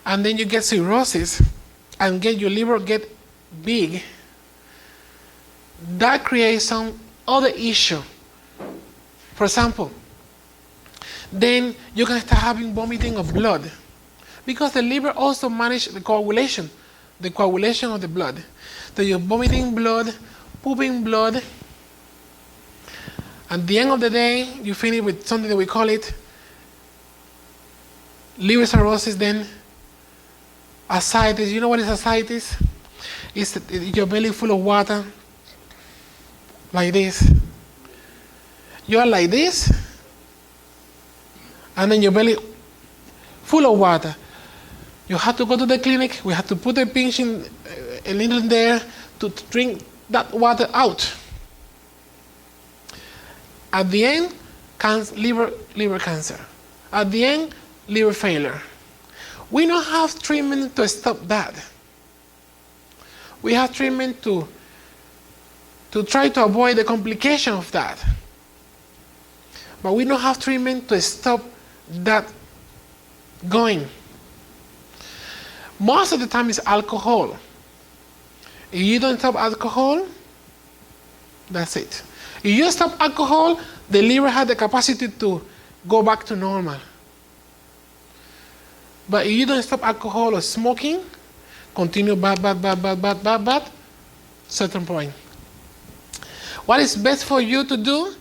and then you get cirrhosis, and your liver get big, that creates some other issue. For example, then you can start having vomiting of blood, because the liver also manages the coagulation of the blood. So you're vomiting blood, pooping blood. At the end of the day, you finish with something that we call it liver cirrhosis, then ascites. You know what is ascites? It's your belly full of water, like this. You are like this, and then your belly full of water. You have to go to the clinic. We have to put a pinch in a needle there to drink that water out. At the end, liver cancer. At the end, liver failure. We don't have treatment to stop that. We have treatment to try to avoid the complication of that. But we don't have treatment to stop that going. Most of the time it's alcohol. If you don't stop alcohol, that's it. If you stop alcohol, the liver has the capacity to go back to normal. But if you don't stop alcohol or smoking, continue bad, certain point. What is best for you to do?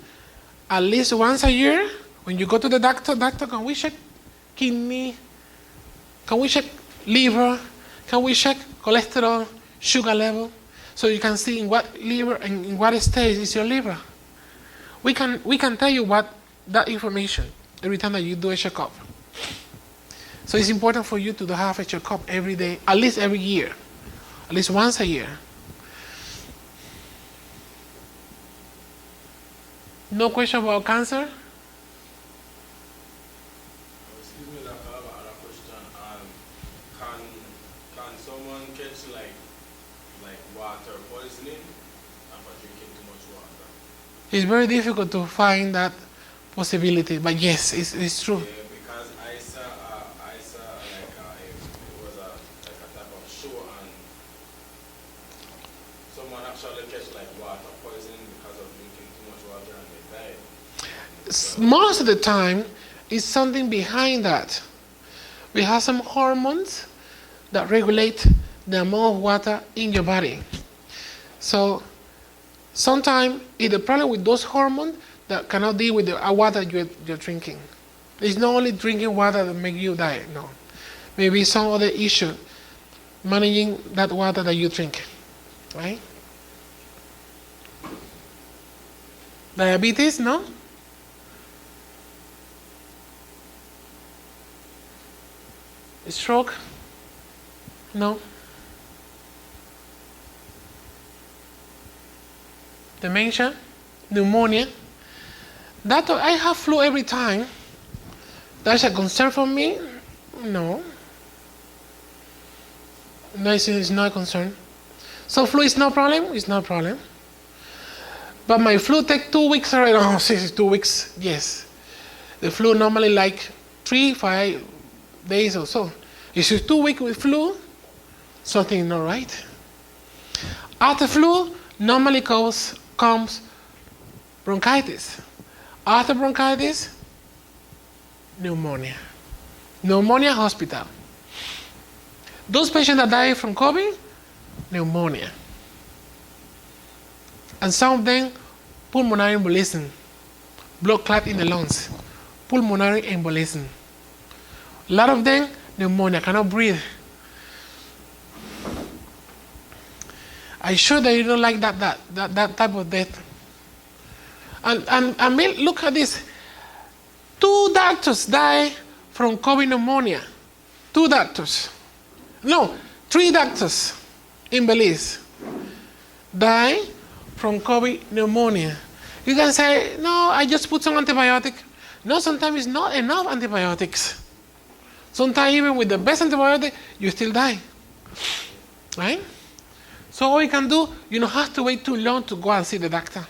At least once a year, when you go to the doctor, can we check kidney? Can we check liver? Can we check cholesterol, sugar level? So you can see in what liver and in what stage is your liver. We can tell you that information every time that you do a checkup. So it's important for you to have a checkup every day, at least every year, at least once a year. No question about cancer? Excuse me, Doctor, I have another question. Can someone catch like water poisoning after drinking too much water? It's very difficult to find that possibility, but yes, it's true. Yeah, because I saw it was like a type of show, and someone actually catch like water poisoning because of drinking too much water, and they died. Most of the time, it's something behind that. We have some hormones that regulate the amount of water in your body. So sometimes it's the problem with those hormones that cannot deal with the water you're drinking. It's not only drinking water that makes you die, no. Maybe some other issue managing that water that you drink, right? Diabetes, no? Stroke, no. Dementia, pneumonia. That I have flu every time. That's a concern for me? No. No, it's not a concern. So flu is no problem? It's no problem. But my flu take 2 weeks already. Oh, 2 weeks, yes. The flu normally like 3-5 days or so. If it's 2 weeks with flu, something not right. After flu, normally comes bronchitis. After bronchitis, pneumonia. Pneumonia hospital. Those patients that die from COVID, pneumonia. And some of them, pulmonary embolism, blood clot in the lungs, pulmonary embolism. A lot of them, pneumonia, cannot breathe. I'm sure that you don't like that type of death. And I mean, look at this. 2 doctors die from COVID pneumonia. 2 doctors. No, 3 doctors in Belize die from COVID pneumonia. You can say, no, I just put some antibiotic. No, sometimes it's not enough antibiotics. Sometimes even with the best antibiotic, you still die. Right? So what we can do, you don't have to wait too long to go and see the doctor.